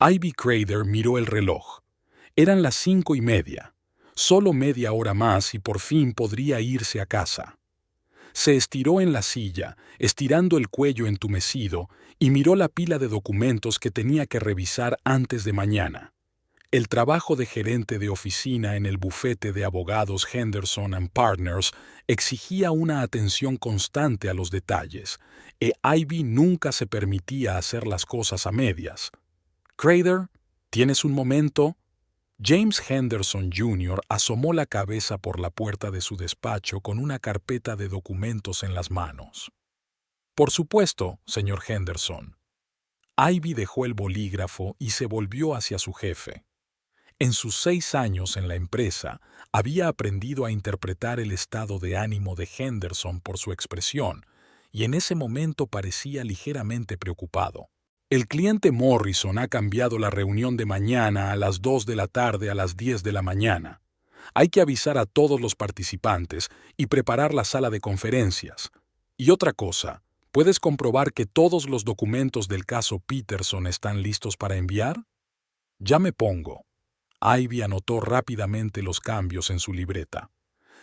Ivy Crader miró el reloj. Eran las 5:30. Solo media hora más y por fin podría irse a casa. Se estiró en la silla, estirando el cuello entumecido, y miró la pila de documentos que tenía que revisar antes de mañana. El trabajo de gerente de oficina en el bufete de abogados Henderson and Partners exigía una atención constante a los detalles, e Ivy nunca se permitía hacer las cosas a medias. «Crader, ¿tienes un momento?» James Henderson Jr. asomó la cabeza por la puerta de su despacho con una carpeta de documentos en las manos. «Por supuesto, señor Henderson». Ivy dejó el bolígrafo y se volvió hacia su jefe. En sus 6 años en la empresa, había aprendido a interpretar el estado de ánimo de Henderson por su expresión, y en ese momento parecía ligeramente preocupado. «El cliente Morrison ha cambiado la reunión de mañana a las 2 de la tarde a las 10 de la mañana. Hay que avisar a todos los participantes y preparar la sala de conferencias. Y otra cosa, ¿puedes comprobar que todos los documentos del caso Peterson están listos para enviar?» «Ya me pongo». Ivy anotó rápidamente los cambios en su libreta.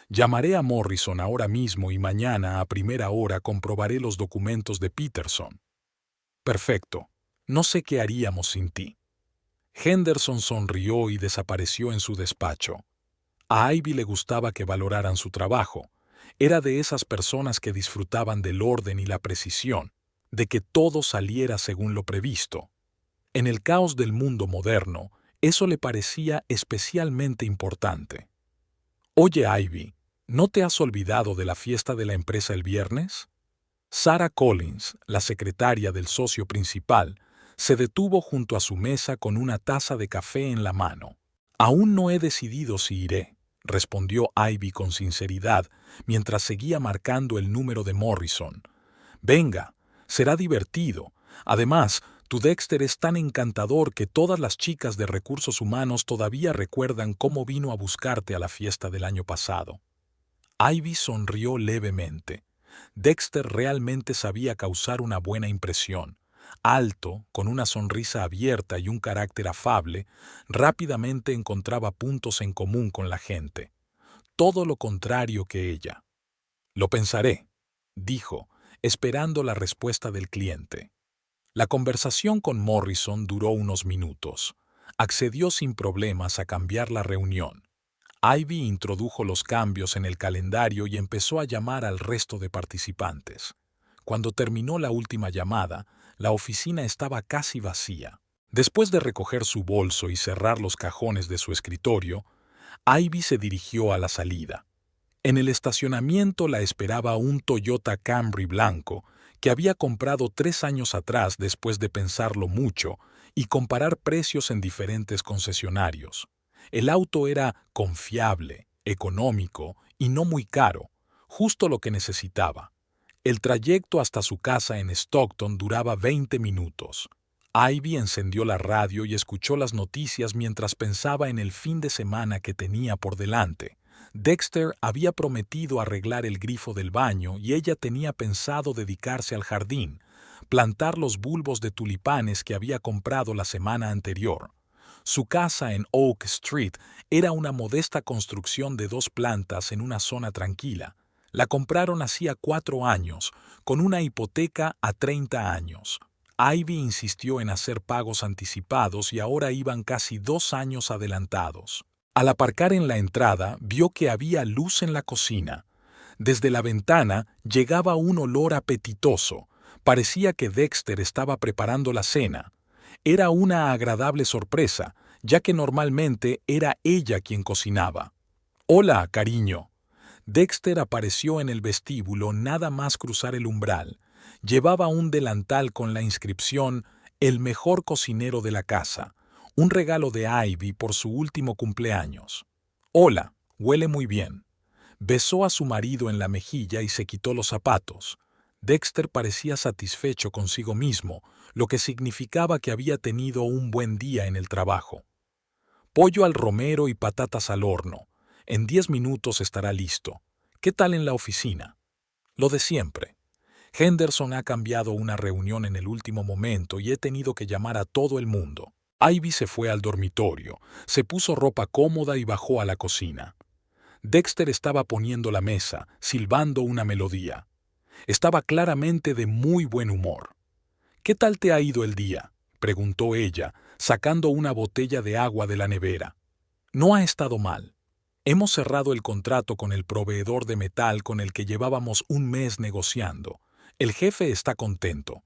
«Llamaré a Morrison ahora mismo y mañana a primera hora comprobaré los documentos de Peterson». «Perfecto. No sé qué haríamos sin ti». Henderson sonrió y desapareció en su despacho. A Ivy le gustaba que valoraran su trabajo. Era de esas personas que disfrutaban del orden y la precisión, de que todo saliera según lo previsto. En el caos del mundo moderno, eso le parecía especialmente importante. «Oye, Ivy, ¿no te has olvidado de la fiesta de la empresa el viernes?» Sarah Collins, la secretaria del socio principal, se detuvo junto a su mesa con una taza de café en la mano. «Aún no he decidido si iré», respondió Ivy con sinceridad, mientras seguía marcando el número de Morrison. «Venga, será divertido. Además, tu Dexter es tan encantador que todas las chicas de recursos humanos todavía recuerdan cómo vino a buscarte a la fiesta del año pasado». Ivy sonrió levemente. Dexter realmente sabía causar una buena impresión. Alto, con una sonrisa abierta y un carácter afable, rápidamente encontraba puntos en común con la gente. Todo lo contrario que ella. «Lo pensaré», dijo, esperando la respuesta del cliente. La conversación con Morrison duró unos minutos. Accedió sin problemas a cambiar la reunión. Ivy introdujo los cambios en el calendario y empezó a llamar al resto de participantes. Cuando terminó la última llamada, la oficina estaba casi vacía. Después de recoger su bolso y cerrar los cajones de su escritorio, Ivy se dirigió a la salida. En el estacionamiento la esperaba un Toyota Camry blanco que había comprado 3 años atrás después de pensarlo mucho y comparar precios en diferentes concesionarios. El auto era confiable, económico y no muy caro, justo lo que necesitaba. El trayecto hasta su casa en Stockton duraba 20 minutos. Ivy encendió la radio y escuchó las noticias mientras pensaba en el fin de semana que tenía por delante. Dexter había prometido arreglar el grifo del baño y ella tenía pensado dedicarse al jardín, plantar los bulbos de tulipanes que había comprado la semana anterior. Su casa en Oak Street era una modesta construcción de 2 plantas en una zona tranquila. La compraron hacía 4 años, con una hipoteca a 30 años. Ivy insistió en hacer pagos anticipados y ahora iban casi 2 años adelantados. Al aparcar en la entrada, vio que había luz en la cocina. Desde la ventana llegaba un olor apetitoso. Parecía que Dexter estaba preparando la cena. Era una agradable sorpresa, ya que normalmente era ella quien cocinaba. «Hola, cariño». Dexter apareció en el vestíbulo nada más cruzar el umbral. Llevaba un delantal con la inscripción «El mejor cocinero de la casa», un regalo de Ivy por su último cumpleaños. «Hola, huele muy bien». Besó a su marido en la mejilla y se quitó los zapatos. Dexter parecía satisfecho consigo mismo, lo que significaba que había tenido un buen día en el trabajo. «Pollo al romero y patatas al horno. En 10 minutos estará listo. ¿Qué tal en la oficina?» «Lo de siempre. Henderson ha cambiado una reunión en el último momento y he tenido que llamar a todo el mundo». Ivy se fue al dormitorio, se puso ropa cómoda y bajó a la cocina. Dexter estaba poniendo la mesa, silbando una melodía. Estaba claramente de muy buen humor. «¿Qué tal te ha ido el día?», preguntó ella, sacando una botella de agua de la nevera. «No ha estado mal. Hemos cerrado el contrato con el proveedor de metal con el que llevábamos un mes negociando. El jefe está contento».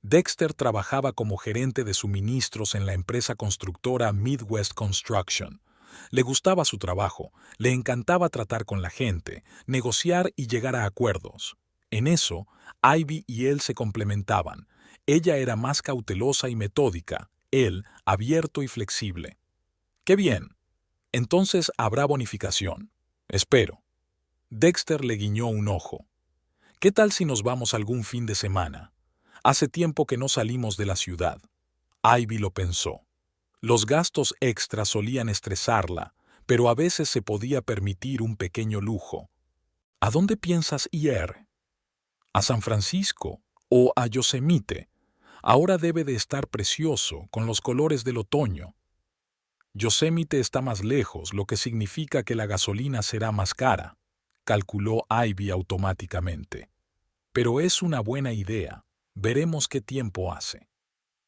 Dexter trabajaba como gerente de suministros en la empresa constructora Midwest Construction. Le gustaba su trabajo, le encantaba tratar con la gente, negociar y llegar a acuerdos. En eso, Ivy y él se complementaban. Ella era más cautelosa y metódica, él abierto y flexible. «Qué bien. Entonces habrá bonificación. Espero». Dexter le guiñó un ojo. «¿Qué tal si nos vamos algún fin de semana? Hace tiempo que no salimos de la ciudad». Ivy lo pensó. Los gastos extras solían estresarla, pero a veces se podía permitir un pequeño lujo. «¿A dónde piensas ir?» «¿A San Francisco o a Yosemite? Ahora debe de estar precioso, con los colores del otoño». «Yosemite está más lejos, lo que significa que la gasolina será más cara», calculó Ivy automáticamente. «Pero es una buena idea. Veremos qué tiempo hace».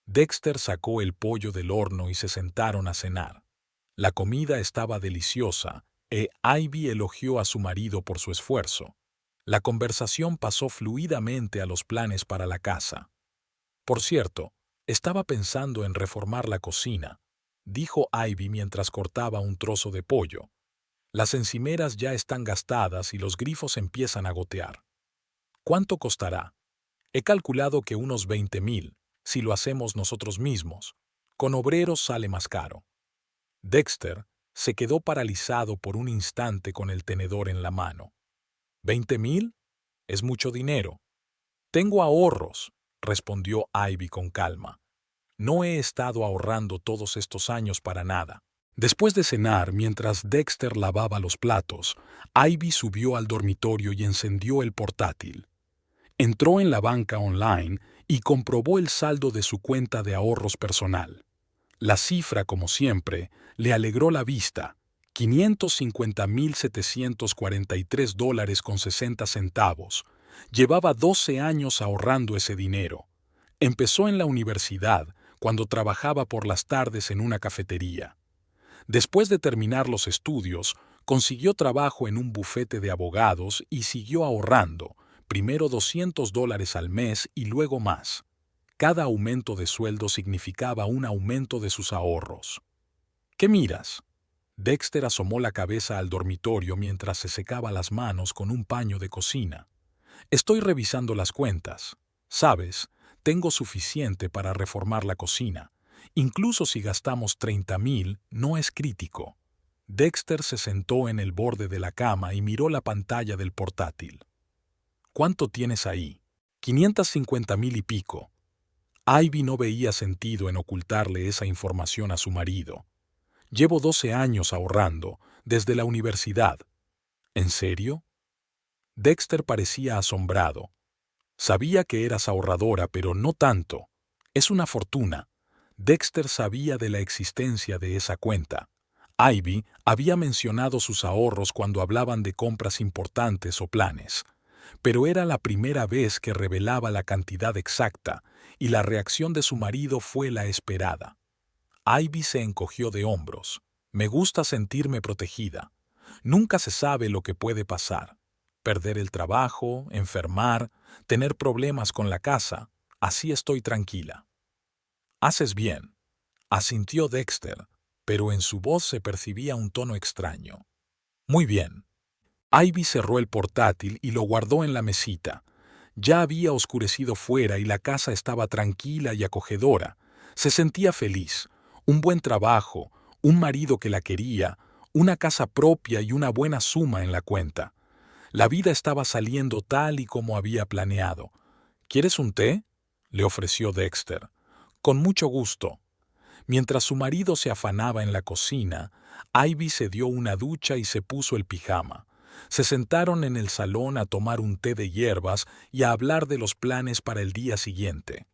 Dexter sacó el pollo del horno y se sentaron a cenar. La comida estaba deliciosa, Ivy elogió a su marido por su esfuerzo. La conversación pasó fluidamente a los planes para la casa. «Por cierto, estaba pensando en reformar la cocina», dijo Ivy mientras cortaba un trozo de pollo. «Las encimeras ya están gastadas y los grifos empiezan a gotear». «¿Cuánto costará?» «He calculado que unos 20,000, si lo hacemos nosotros mismos. Con obreros sale más caro». Dexter se quedó paralizado por un instante con el tenedor en la mano. «¿20,000? Es mucho dinero». «Tengo ahorros», respondió Ivy con calma. «No he estado ahorrando todos estos años para nada». Después de cenar, mientras Dexter lavaba los platos, Ivy subió al dormitorio y encendió el portátil. Entró en la banca online y comprobó el saldo de su cuenta de ahorros personal. La cifra, como siempre, le alegró la vista: $550,743,60. Llevaba 12 años ahorrando ese dinero. Empezó en la universidad, cuando trabajaba por las tardes en una cafetería. Después de terminar los estudios, consiguió trabajo en un bufete de abogados y siguió ahorrando, primero $200 al mes y luego más. Cada aumento de sueldo significaba un aumento de sus ahorros. «¿Qué miras?». Dexter asomó la cabeza al dormitorio mientras se secaba las manos con un paño de cocina. «Estoy revisando las cuentas. Sabes, tengo suficiente para reformar la cocina. Incluso si gastamos 30,000, no es crítico». Dexter se sentó en el borde de la cama y miró la pantalla del portátil. «¿Cuánto tienes ahí?». «550,000 y pico». Ivy no veía sentido en ocultarle esa información a su marido. «Llevo 12 años ahorrando, desde la universidad». «¿En serio?». Dexter parecía asombrado. «Sabía que eras ahorradora, pero no tanto. Es una fortuna». Dexter sabía de la existencia de esa cuenta. Ivy había mencionado sus ahorros cuando hablaban de compras importantes o planes, pero era la primera vez que revelaba la cantidad exacta, y la reacción de su marido fue la esperada. Ivy se encogió de hombros. «Me gusta sentirme protegida. Nunca se sabe lo que puede pasar. Perder el trabajo, enfermar, tener problemas con la casa. Así estoy tranquila». «Haces bien», asintió Dexter, pero en su voz se percibía un tono extraño. «Muy bien». Ivy cerró el portátil y lo guardó en la mesita. Ya había oscurecido fuera y la casa estaba tranquila y acogedora. Se sentía feliz. Un buen trabajo, un marido que la quería, una casa propia y una buena suma en la cuenta. La vida estaba saliendo tal y como había planeado. «¿Quieres un té?», le ofreció Dexter. «Con mucho gusto». Mientras su marido se afanaba en la cocina, Ivy se dio una ducha y se puso el pijama. Se sentaron en el salón a tomar un té de hierbas y a hablar de los planes para el día siguiente.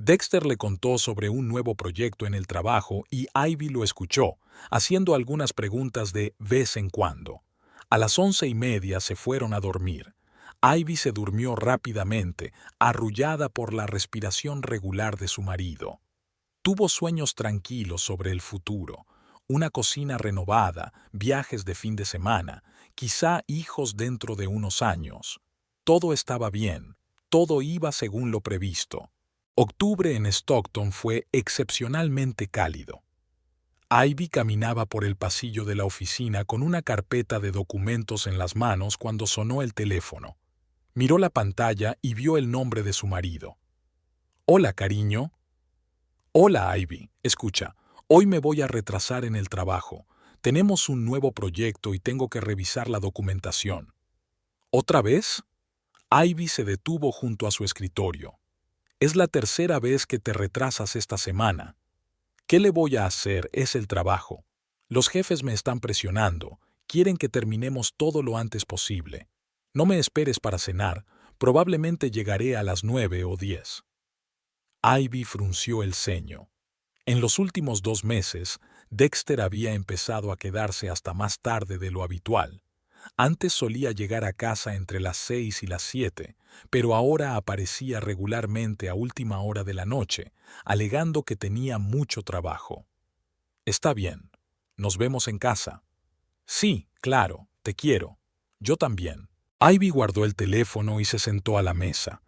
Dexter le contó sobre un nuevo proyecto en el trabajo y Ivy lo escuchó, haciendo algunas preguntas de vez en cuando. A las 11:30 se fueron a dormir. Ivy se durmió rápidamente, arrullada por la respiración regular de su marido. Tuvo sueños tranquilos sobre el futuro, una cocina renovada, viajes de fin de semana, quizá hijos dentro de unos años. Todo estaba bien, todo iba según lo previsto. Octubre en Stockton fue excepcionalmente cálido. Ivy caminaba por el pasillo de la oficina con una carpeta de documentos en las manos cuando sonó el teléfono. Miró la pantalla y vio el nombre de su marido. «Hola, cariño». «Hola, Ivy. Escucha, hoy me voy a retrasar en el trabajo. Tenemos un nuevo proyecto y tengo que revisar la documentación». «¿Otra vez?» Ivy se detuvo junto a su escritorio. «Es la tercera vez que te retrasas esta semana. ¿Qué le voy a hacer? Es el trabajo. Los jefes me están presionando. Quieren que terminemos todo lo antes posible. No me esperes para cenar. Probablemente llegaré a las 9 o 10». Ivy frunció el ceño. En los últimos 2 meses, Dexter había empezado a quedarse hasta más tarde de lo habitual. Antes solía llegar a casa entre las 6 y las 7, pero ahora aparecía regularmente a última hora de la noche, alegando que tenía mucho trabajo. «Está bien. Nos vemos en casa». «Sí, claro, te quiero. Yo también». Ivy guardó el teléfono y se sentó a la mesa.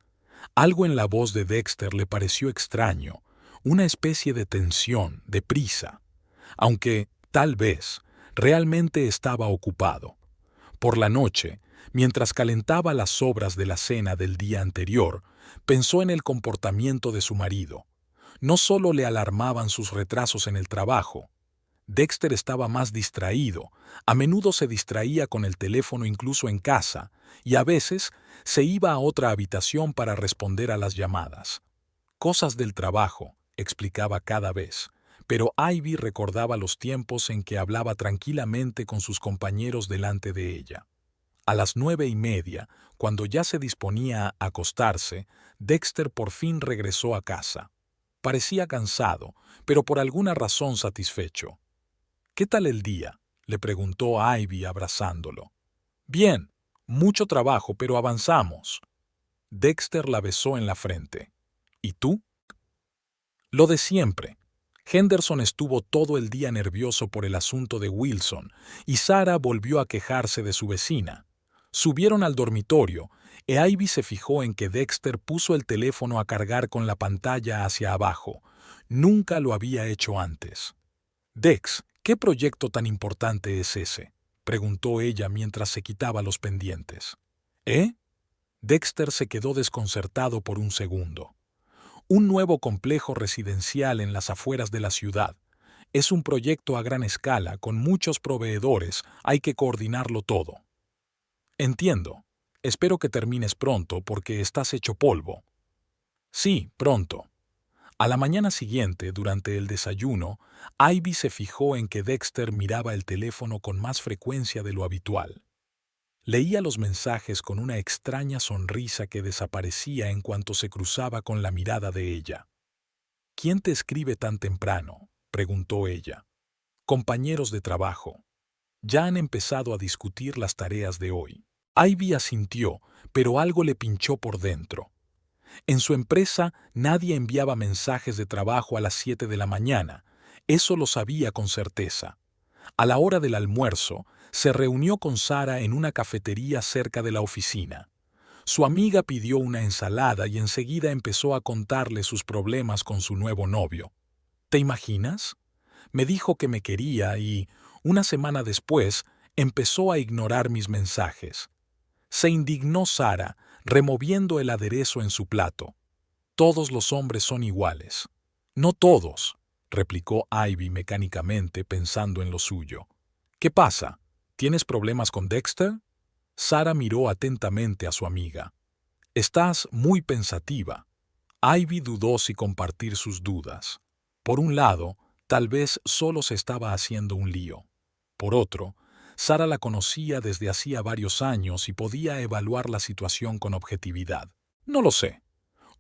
Algo en la voz de Dexter le pareció extraño, una especie de tensión, de prisa, aunque, tal vez, realmente estaba ocupado. Por la noche, mientras calentaba las sobras de la cena del día anterior, pensó en el comportamiento de su marido. No solo le alarmaban sus retrasos en el trabajo. Dexter estaba más distraído, a menudo se distraía con el teléfono incluso en casa, y a veces se iba a otra habitación para responder a las llamadas. «Cosas del trabajo», explicaba cada vez, pero Ivy recordaba los tiempos en que hablaba tranquilamente con sus compañeros delante de ella. A las 9:30, cuando ya se disponía a acostarse, Dexter por fin regresó a casa. Parecía cansado, pero por alguna razón satisfecho. «¿Qué tal el día?», le preguntó Ivy abrazándolo. «Bien, mucho trabajo, pero avanzamos». Dexter la besó en la frente. «¿Y tú?» «Lo de siempre». Henderson estuvo todo el día nervioso por el asunto de Wilson y Sarah volvió a quejarse de su vecina. Subieron al dormitorio e Ivy se fijó en que Dexter puso el teléfono a cargar con la pantalla hacia abajo. Nunca lo había hecho antes. «Dex, ¿qué proyecto tan importante es ese?», preguntó ella mientras se quitaba los pendientes. «¿Eh?». Dexter se quedó desconcertado por un segundo. «Un nuevo complejo residencial en las afueras de la ciudad. Es un proyecto a gran escala, con muchos proveedores, hay que coordinarlo todo». «Entiendo. Espero que termines pronto porque estás hecho polvo». «Sí, pronto». A la mañana siguiente, durante el desayuno, Ivy se fijó en que Dexter miraba el teléfono con más frecuencia de lo habitual. Leía los mensajes con una extraña sonrisa que desaparecía en cuanto se cruzaba con la mirada de ella. «¿Quién te escribe tan temprano?», preguntó ella. «Compañeros de trabajo. Ya han empezado a discutir las tareas de hoy». Ivy asintió, pero algo le pinchó por dentro. En su empresa nadie enviaba mensajes de trabajo a las 7 de la mañana. Eso lo sabía con certeza. A la hora del almuerzo, se reunió con Sarah en una cafetería cerca de la oficina. Su amiga pidió una ensalada y enseguida empezó a contarle sus problemas con su nuevo novio. «¿Te imaginas? Me dijo que me quería y, una semana después, empezó a ignorar mis mensajes». Se indignó Sarah, removiendo el aderezo en su plato. «Todos los hombres son iguales». «No todos», replicó Ivy mecánicamente pensando en lo suyo. «¿Qué pasa? ¿Tienes problemas con Dexter?». Sarah miró atentamente a su amiga. «Estás muy pensativa». Ivy dudó si compartir sus dudas. Por un lado, tal vez solo se estaba haciendo un lío. Por otro, Sarah la conocía desde hacía varios años y podía evaluar la situación con objetividad. «No lo sé.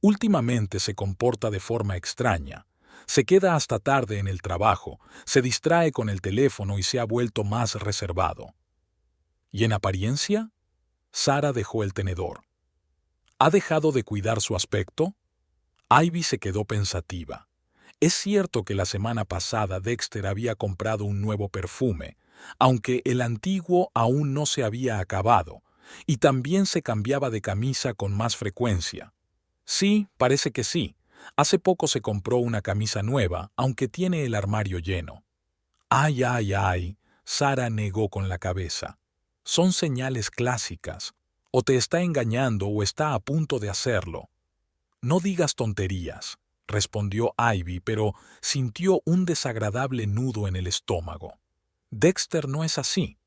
Últimamente se comporta de forma extraña. Se queda hasta tarde en el trabajo, se distrae con el teléfono y se ha vuelto más reservado. ¿Y en apariencia? Sara dejó el tenedor. ¿Ha dejado de cuidar su aspecto? Ivy se quedó pensativa. Es cierto que la semana pasada Dexter había comprado un nuevo perfume, aunque el antiguo aún no se había acabado, y también se cambiaba de camisa con más frecuencia. Sí, parece que sí. Hace poco se compró una camisa nueva, aunque tiene el armario lleno. Ay, ay, ay, Sara negó con la cabeza. Son señales clásicas. O te está engañando o está a punto de hacerlo. No digas tonterías, respondió Ivy, pero sintió un desagradable nudo en el estómago. Dexter no es así.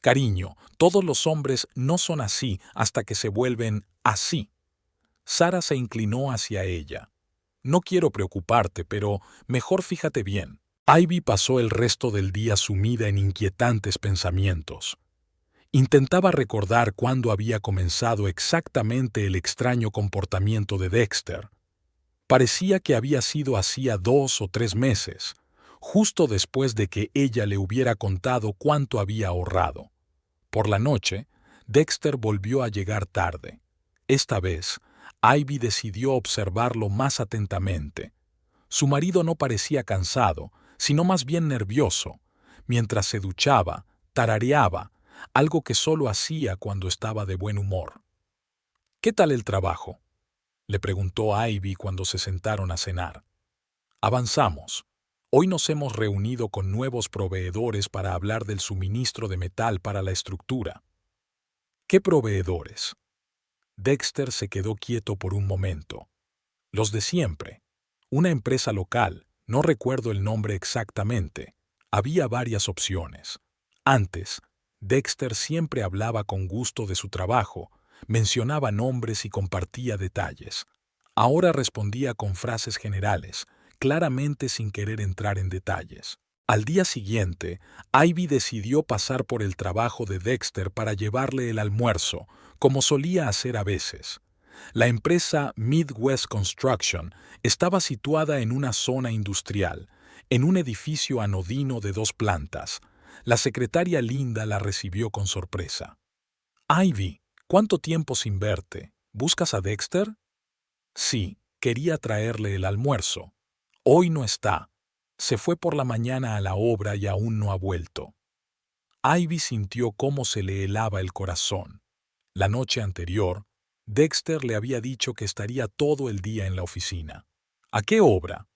Cariño, todos los hombres no son así hasta que se vuelven así. Sara se inclinó hacia ella. No quiero preocuparte, pero mejor fíjate bien. Ivy pasó el resto del día sumida en inquietantes pensamientos. Intentaba recordar cuándo había comenzado exactamente el extraño comportamiento de Dexter. Parecía que había sido hacía 2 o 3 meses, justo después de que ella le hubiera contado cuánto había ahorrado. Por la noche, Dexter volvió a llegar tarde. Esta vez, Ivy decidió observarlo más atentamente. Su marido no parecía cansado, sino más bien nervioso. Mientras se duchaba, tarareaba, algo que solo hacía cuando estaba de buen humor. ¿Qué tal el trabajo?, le preguntó Ivy cuando se sentaron a cenar. Avanzamos. Hoy nos hemos reunido con nuevos proveedores para hablar del suministro de metal para la estructura. ¿Qué proveedores? Dexter se quedó quieto por un momento. Los de siempre. Una empresa local, no recuerdo el nombre exactamente. Había varias opciones. Antes, Dexter siempre hablaba con gusto de su trabajo, mencionaba nombres y compartía detalles. Ahora respondía con frases generales, claramente sin querer entrar en detalles. Al día siguiente, Ivy decidió pasar por el trabajo de Dexter para llevarle el almuerzo, como solía hacer a veces. La empresa Midwest Construction estaba situada en una zona industrial, en un edificio anodino de 2 plantas. La secretaria Linda la recibió con sorpresa. «Ivy, ¿cuánto tiempo sin verte? ¿Buscas a Dexter?» «Sí, quería traerle el almuerzo. Hoy no está. Se fue por la mañana a la obra y aún no ha vuelto». Ivy sintió cómo se le helaba el corazón. La noche anterior, Dexter le había dicho que estaría todo el día en la oficina. ¿A qué obra?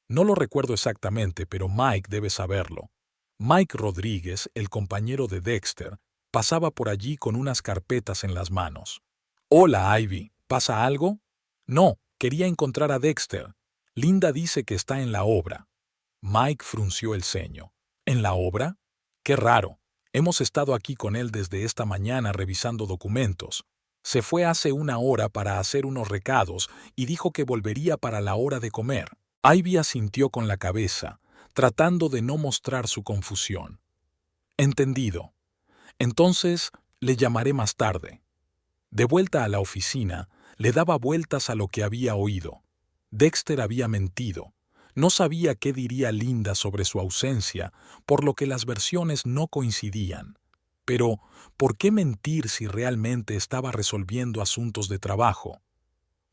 No lo recuerdo exactamente, pero Mike debe saberlo. Mike Rodríguez, el compañero de Dexter, pasaba por allí con unas carpetas en las manos. «Hola, Ivy, ¿pasa algo?» «No, quería encontrar a Dexter. Linda dice que está en la obra». Mike frunció el ceño. «¿En la obra? Qué raro. Hemos estado aquí con él desde esta mañana revisando documentos. Se fue hace 1 hora para hacer unos recados y dijo que volvería para la hora de comer». Ivy asintió con la cabeza, tratando de no mostrar su confusión. «Entendido. Entonces, le llamaré más tarde». De vuelta a la oficina, le daba vueltas a lo que había oído. Dexter había mentido. No sabía qué diría Linda sobre su ausencia, por lo que las versiones no coincidían. Pero, ¿por qué mentir si realmente estaba resolviendo asuntos de trabajo?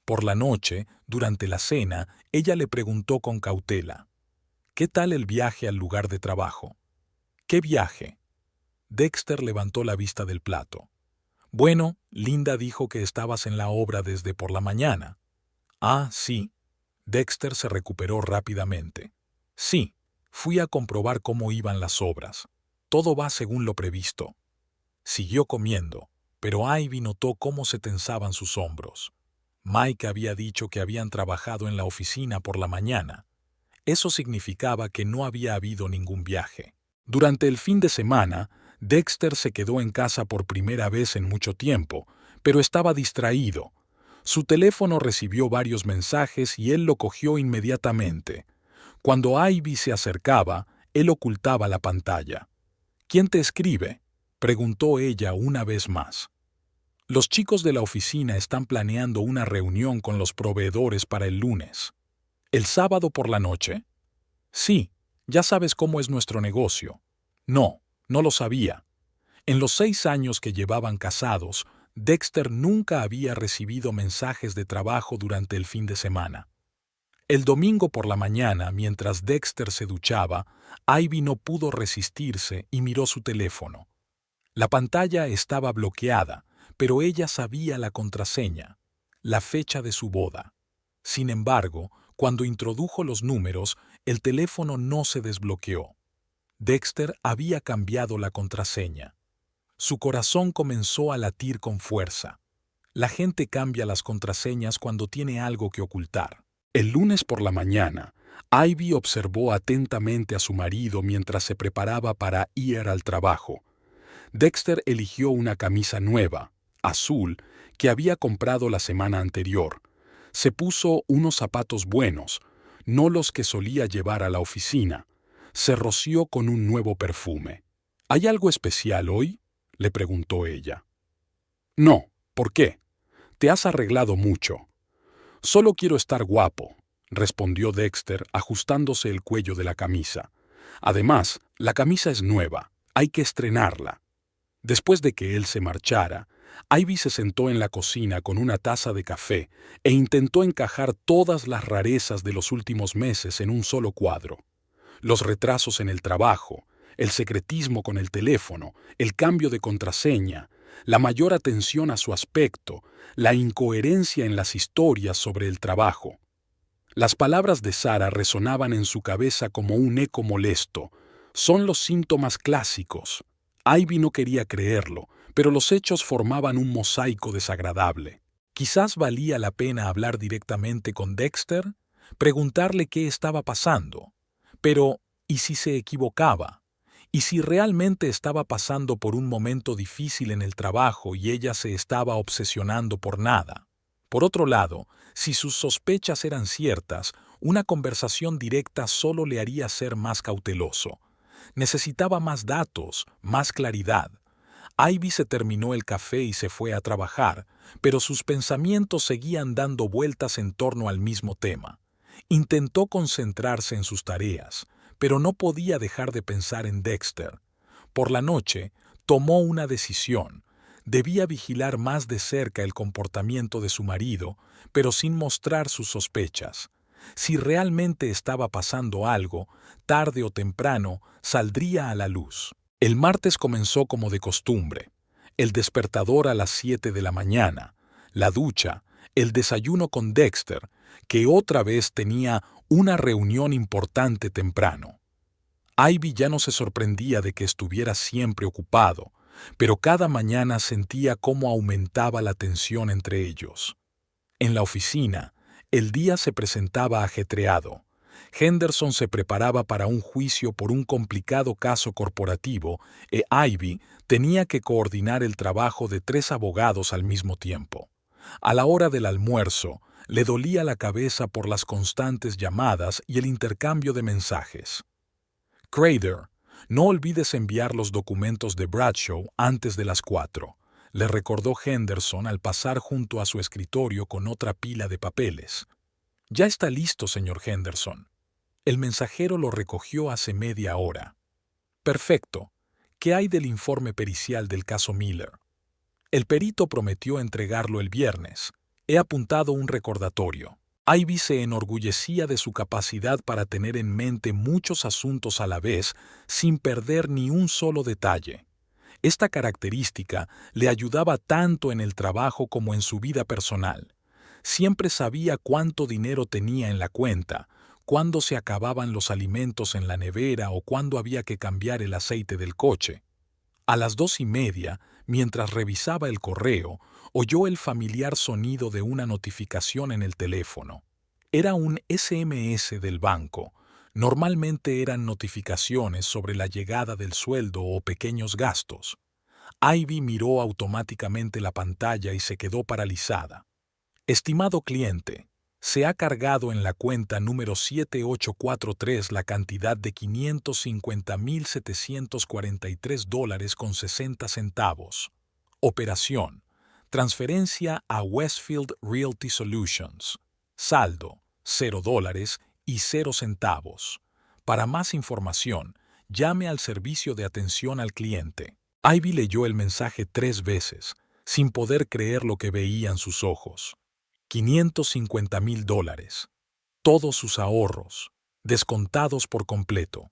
Por la noche, durante la cena, ella le preguntó con cautela: «¿Qué tal el viaje al lugar de trabajo?» «¿Qué viaje?» Dexter levantó la vista del plato. «Bueno, Linda dijo que estabas en la obra desde por la mañana». «Ah, sí». Dexter se recuperó rápidamente. «Sí, fui a comprobar cómo iban las obras. Todo va según lo previsto». Siguió comiendo, pero Ivy notó cómo se tensaban sus hombros. Mike había dicho que habían trabajado en la oficina por la mañana. Eso significaba que no había habido ningún viaje. Durante el fin de semana, Dexter se quedó en casa por primera vez en mucho tiempo, pero estaba distraído. Su teléfono recibió varios mensajes y él lo cogió inmediatamente. Cuando Ivy se acercaba, él ocultaba la pantalla. «¿Quién te escribe?», preguntó ella una vez más. Los chicos de la oficina están planeando una reunión con los proveedores para el lunes. ¿El sábado por la noche? Sí, ya sabes cómo es nuestro negocio. No, no lo sabía. En los 6 años que llevaban casados, Dexter nunca había recibido mensajes de trabajo durante el fin de semana. El domingo por la mañana, mientras Dexter se duchaba, Ivy no pudo resistirse y miró su teléfono. La pantalla estaba bloqueada, pero ella sabía la contraseña, la fecha de su boda. Sin embargo, cuando introdujo los números, el teléfono no se desbloqueó. Dexter había cambiado la contraseña. Su corazón comenzó a latir con fuerza. La gente cambia las contraseñas cuando tiene algo que ocultar. El lunes por la mañana, Ivy observó atentamente a su marido mientras se preparaba para ir al trabajo. Dexter eligió una camisa nueva, azul, que había comprado la semana anterior. Se puso unos zapatos buenos, no los que solía llevar a la oficina. Se roció con un nuevo perfume. ¿Hay algo especial hoy?, le preguntó ella. No, ¿por qué? Te has arreglado mucho. Solo quiero estar guapo, respondió Dexter ajustándose el cuello de la camisa. Además, la camisa es nueva, hay que estrenarla. Después de que él se marchara, Ivy se sentó en la cocina con una taza de café e intentó encajar todas las rarezas de los últimos meses en un solo cuadro. Los retrasos en el trabajo, el secretismo con el teléfono, el cambio de contraseña, la mayor atención a su aspecto, la incoherencia en las historias sobre el trabajo. Las palabras de Sara resonaban en su cabeza como un eco molesto. Son los síntomas clásicos. Ivy no quería creerlo, pero los hechos formaban un mosaico desagradable. Quizás valía la pena hablar directamente con Dexter, preguntarle qué estaba pasando. Pero, ¿y si se equivocaba? ¿Y si realmente estaba pasando por un momento difícil en el trabajo y ella se estaba obsesionando por nada? Por otro lado, si sus sospechas eran ciertas, una conversación directa solo le haría ser más cauteloso. Necesitaba más datos, más claridad. Ivy se terminó el café y se fue a trabajar, pero sus pensamientos seguían dando vueltas en torno al mismo tema. Intentó concentrarse en sus tareas, pero no podía dejar de pensar en Dexter. Por la noche, tomó una decisión. Debía vigilar más de cerca el comportamiento de su marido, pero sin mostrar sus sospechas. Si realmente estaba pasando algo, tarde o temprano saldría a la luz. El martes comenzó como de costumbre. El despertador a las 7 de la mañana, la ducha, el desayuno con Dexter, que otra vez tenía una reunión importante temprano. Ivy ya no se sorprendía de que estuviera siempre ocupado, pero cada mañana sentía cómo aumentaba la tensión entre ellos. En la oficina, el día se presentaba ajetreado. Henderson se preparaba para un juicio por un complicado caso corporativo e Ivy tenía que coordinar el trabajo de 3 abogados al mismo tiempo. A la hora del almuerzo, le dolía la cabeza por las constantes llamadas y el intercambio de mensajes. Crader, no olvides enviar los documentos de Bradshaw antes de las 4, le recordó Henderson al pasar junto a su escritorio con otra pila de papeles. Ya está listo, señor Henderson. El mensajero lo recogió hace media hora. Perfecto. ¿Qué hay del informe pericial del caso Miller? El perito prometió entregarlo el viernes. He apuntado un recordatorio. Ivy se enorgullecía de su capacidad para tener en mente muchos asuntos a la vez sin perder ni un solo detalle. Esta característica le ayudaba tanto en el trabajo como en su vida personal. Siempre sabía cuánto dinero tenía en la cuenta, cuándo se acababan los alimentos en la nevera o cuándo había que cambiar el aceite del coche. A las 2:30, mientras revisaba el correo, oyó el familiar sonido de una notificación en el teléfono. Era un SMS del banco. Normalmente eran notificaciones sobre la llegada del sueldo o pequeños gastos. Ivy miró automáticamente la pantalla y se quedó paralizada. Estimado cliente, se ha cargado en la cuenta número 7843 la cantidad de $550,743.60. Operación: Transferencia a Westfield Realty Solutions. Saldo, $0 y 0 centavos. Para más información, llame al servicio de atención al cliente. Ivy leyó el mensaje 3 veces, sin poder creer lo que veían sus ojos. $550,000. Todos sus ahorros, descontados por completo.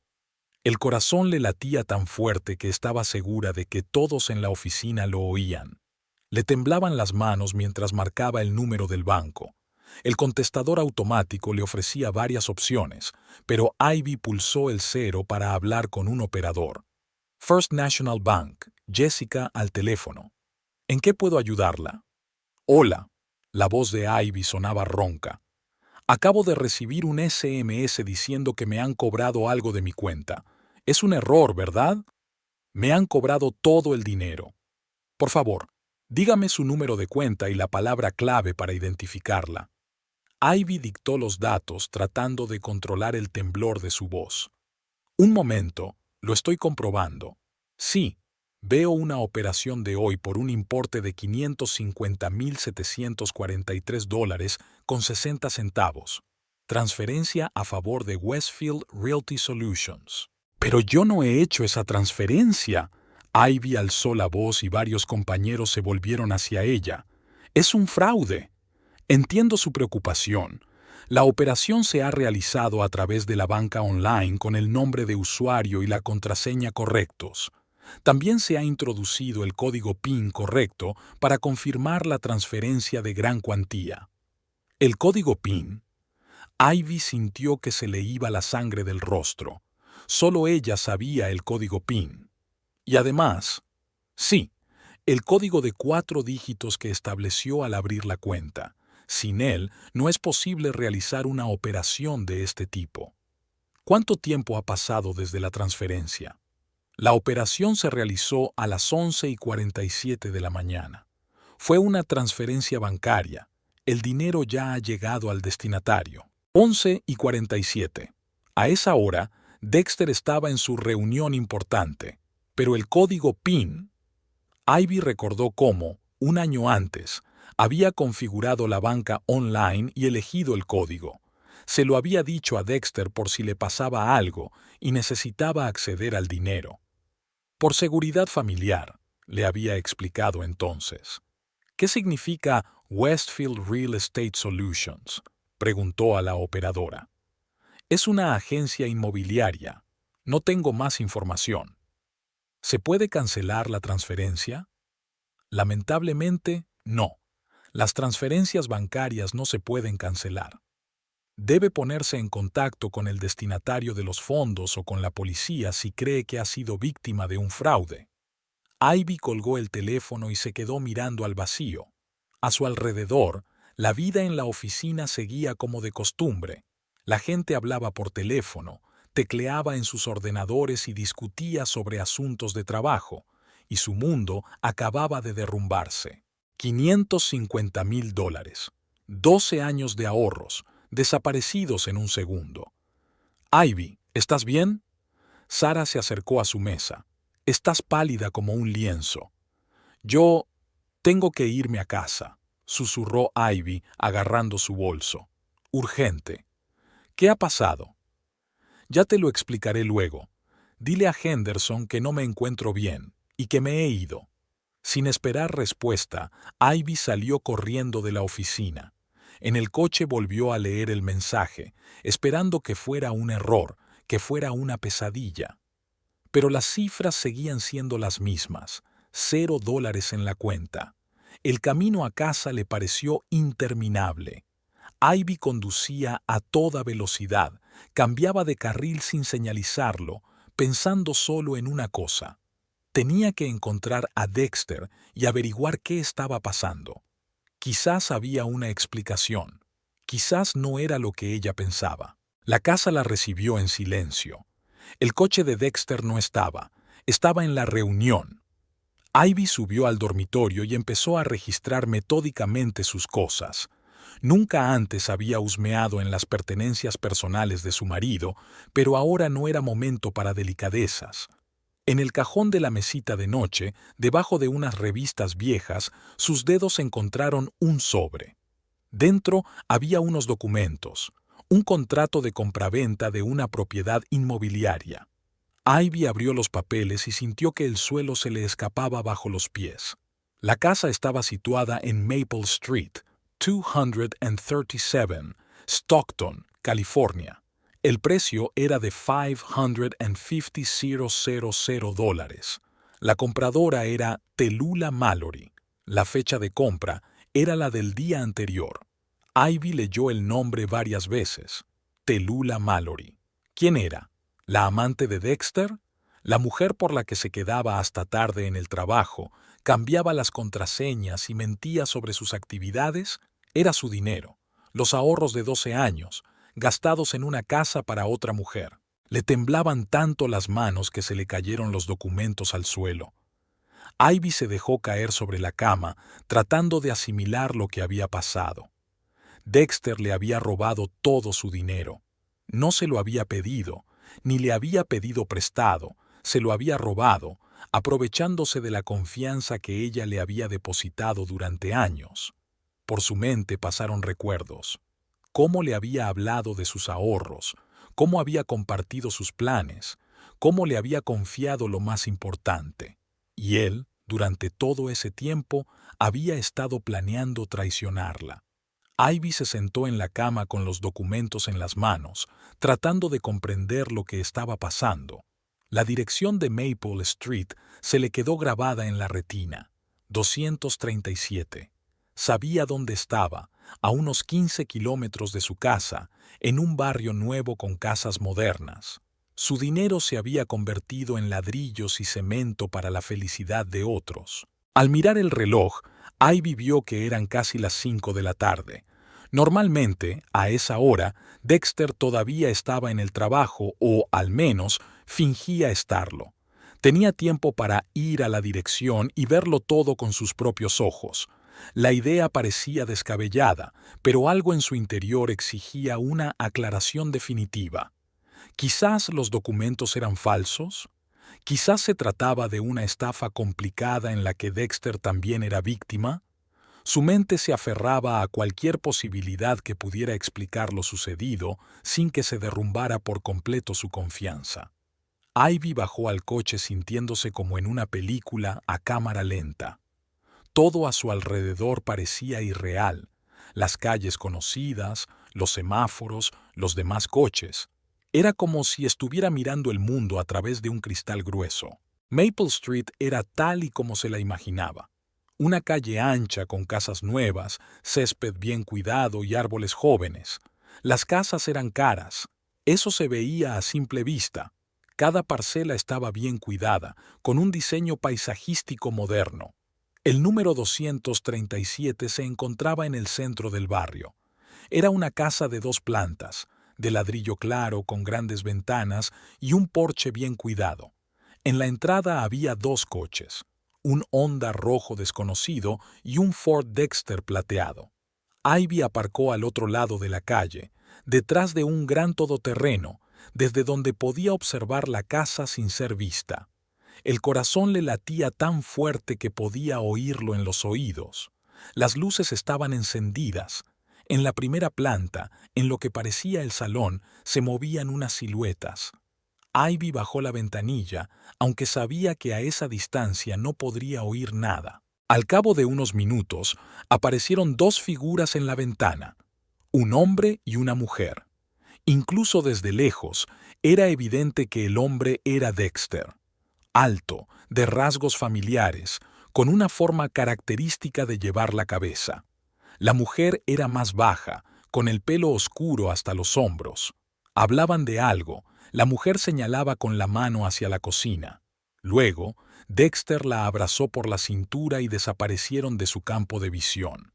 El corazón le latía tan fuerte que estaba segura de que todos en la oficina lo oían. Le temblaban las manos mientras marcaba el número del banco. El contestador automático le ofrecía varias opciones, pero Ivy pulsó el 0 para hablar con un operador. First National Bank, Jessica al teléfono. ¿En qué puedo ayudarla? Hola. La voz de Ivy sonaba ronca. Acabo de recibir un SMS diciendo que me han cobrado algo de mi cuenta. Es un error, ¿verdad? Me han cobrado todo el dinero. Por favor, dígame su número de cuenta y la palabra clave para identificarla. Ivy dictó los datos tratando de controlar el temblor de su voz. Un momento, lo estoy comprobando. Sí, veo una operación de hoy por un importe de $550,743,60. Transferencia a favor de Westfield Realty Solutions. Pero yo no he hecho esa transferencia. Ivy alzó la voz y varios compañeros se volvieron hacia ella. Es un fraude. Entiendo su preocupación. La operación se ha realizado a través de la banca online con el nombre de usuario y la contraseña correctos. También se ha introducido el código PIN correcto para confirmar la transferencia de gran cuantía. El código PIN. Ivy sintió que se le iba la sangre del rostro. Solo ella sabía el código PIN. Y además, sí, el código de 4 dígitos que estableció al abrir la cuenta. Sin él, no es posible realizar una operación de este tipo. ¿Cuánto tiempo ha pasado desde la transferencia? La operación se realizó a las 11:47 de la mañana. Fue una transferencia bancaria. El dinero ya ha llegado al destinatario. 11:47. A esa hora, Dexter estaba en su reunión importante, pero el código PIN. Ivy recordó cómo, un año antes, había configurado la banca online y elegido el código. Se lo había dicho a Dexter por si le pasaba algo y necesitaba acceder al dinero. Por seguridad familiar, le había explicado entonces. ¿Qué significa Westfield Real Estate Solutions?, preguntó a la operadora. Es una agencia inmobiliaria. No tengo más información. ¿Se puede cancelar la transferencia? Lamentablemente, no. Las transferencias bancarias no se pueden cancelar. Debe ponerse en contacto con el destinatario de los fondos o con la policía si cree que ha sido víctima de un fraude. Ivy colgó el teléfono y se quedó mirando al vacío. A su alrededor, la vida en la oficina seguía como de costumbre. La gente hablaba por teléfono, tecleaba en sus ordenadores y discutía sobre asuntos de trabajo, y su mundo acababa de derrumbarse. $550,000. 12 años de ahorros, desaparecidos en un segundo. Ivy, ¿estás bien? Sara se acercó a su mesa. Estás pálida como un lienzo. Yo tengo que irme a casa, susurró Ivy agarrando su bolso. Urgente. ¿Qué ha pasado? Ya te lo explicaré luego. Dile a Henderson que no me encuentro bien y que me he ido. Sin esperar respuesta, Ivy salió corriendo de la oficina. En el coche volvió a leer el mensaje, esperando que fuera un error, que fuera una pesadilla. Pero las cifras seguían siendo las mismas, $0 en la cuenta. El camino a casa le pareció interminable. Ivy conducía a toda velocidad, cambiaba de carril sin señalizarlo, pensando solo en una cosa. Tenía que encontrar a Dexter y averiguar qué estaba pasando. Quizás había una explicación. Quizás no era lo que ella pensaba. La casa la recibió en silencio. El coche de Dexter no estaba. Estaba en la reunión. Ivy subió al dormitorio y empezó a registrar metódicamente sus cosas. Nunca antes había husmeado en las pertenencias personales de su marido, pero ahora no era momento para delicadezas. En el cajón de la mesita de noche, debajo de unas revistas viejas, sus dedos encontraron un sobre. Dentro había unos documentos, un contrato de compraventa de una propiedad inmobiliaria. Ivy abrió los papeles y sintió que el suelo se le escapaba bajo los pies. La casa estaba situada en Maple Street, 237, Stockton, California. El precio era de $550,000. La compradora era Tallulah Mallory. La fecha de compra era la del día anterior. Ivy leyó el nombre varias veces. Tallulah Mallory. ¿Quién era? ¿La amante de Dexter? ¿La mujer por la que se quedaba hasta tarde en el trabajo, cambiaba las contraseñas y mentía sobre sus actividades? Era su dinero, los ahorros de 12 años, gastados en una casa para otra mujer. Le temblaban tanto las manos que se le cayeron los documentos al suelo. Ivy se dejó caer sobre la cama, tratando de asimilar lo que había pasado. Dexter le había robado todo su dinero. No se lo había pedido, ni le había pedido prestado, se lo había robado, aprovechándose de la confianza que ella le había depositado durante años. Por su mente pasaron recuerdos. Cómo le había hablado de sus ahorros, cómo había compartido sus planes, cómo le había confiado lo más importante. Y él, durante todo ese tiempo, había estado planeando traicionarla. Ivy se sentó en la cama con los documentos en las manos, tratando de comprender lo que estaba pasando. La dirección de Maple Street se le quedó grabada en la retina. 237. Sabía dónde estaba, a unos 15 kilómetros de su casa, en un barrio nuevo con casas modernas. Su dinero se había convertido en ladrillos y cemento para la felicidad de otros. Al mirar el reloj, Ivy vio que eran casi las 5 de la tarde. Normalmente, a esa hora, Dexter todavía estaba en el trabajo o, al menos, fingía estarlo. Tenía tiempo para ir a la dirección y verlo todo con sus propios ojos. La idea parecía descabellada, pero algo en su interior exigía una aclaración definitiva. Quizás los documentos eran falsos. Quizás se trataba de una estafa complicada en la que Dexter también era víctima. Su mente se aferraba a cualquier posibilidad que pudiera explicar lo sucedido sin que se derrumbara por completo su confianza. Ivy bajó al coche sintiéndose como en una película a cámara lenta. Todo a su alrededor parecía irreal. Las calles conocidas, los semáforos, los demás coches. Era como si estuviera mirando el mundo a través de un cristal grueso. Maple Street era tal y como se la imaginaba. Una calle ancha con casas nuevas, césped bien cuidado y árboles jóvenes. Las casas eran caras. Eso se veía a simple vista. Cada parcela estaba bien cuidada, con un diseño paisajístico moderno. El número 237 se encontraba en el centro del barrio. Era una casa de 2 plantas, de ladrillo claro con grandes ventanas y un porche bien cuidado. En la entrada había 2 coches, un Honda rojo desconocido y un Ford Dexter plateado. Ivy aparcó al otro lado de la calle, detrás de un gran todoterreno, desde donde podía observar la casa sin ser vista. El corazón le latía tan fuerte que podía oírlo en los oídos. Las luces estaban encendidas. En la primera planta, en lo que parecía el salón, se movían unas siluetas. Ivy bajó la ventanilla, aunque sabía que a esa distancia no podría oír nada. Al cabo de unos minutos, aparecieron 2 figuras en la ventana, un hombre y una mujer. Incluso desde lejos, era evidente que el hombre era Dexter. Alto, de rasgos familiares, con una forma característica de llevar la cabeza. La mujer era más baja, con el pelo oscuro hasta los hombros. Hablaban de algo. La mujer señalaba con la mano hacia la cocina. Luego, Dexter la abrazó por la cintura y desaparecieron de su campo de visión.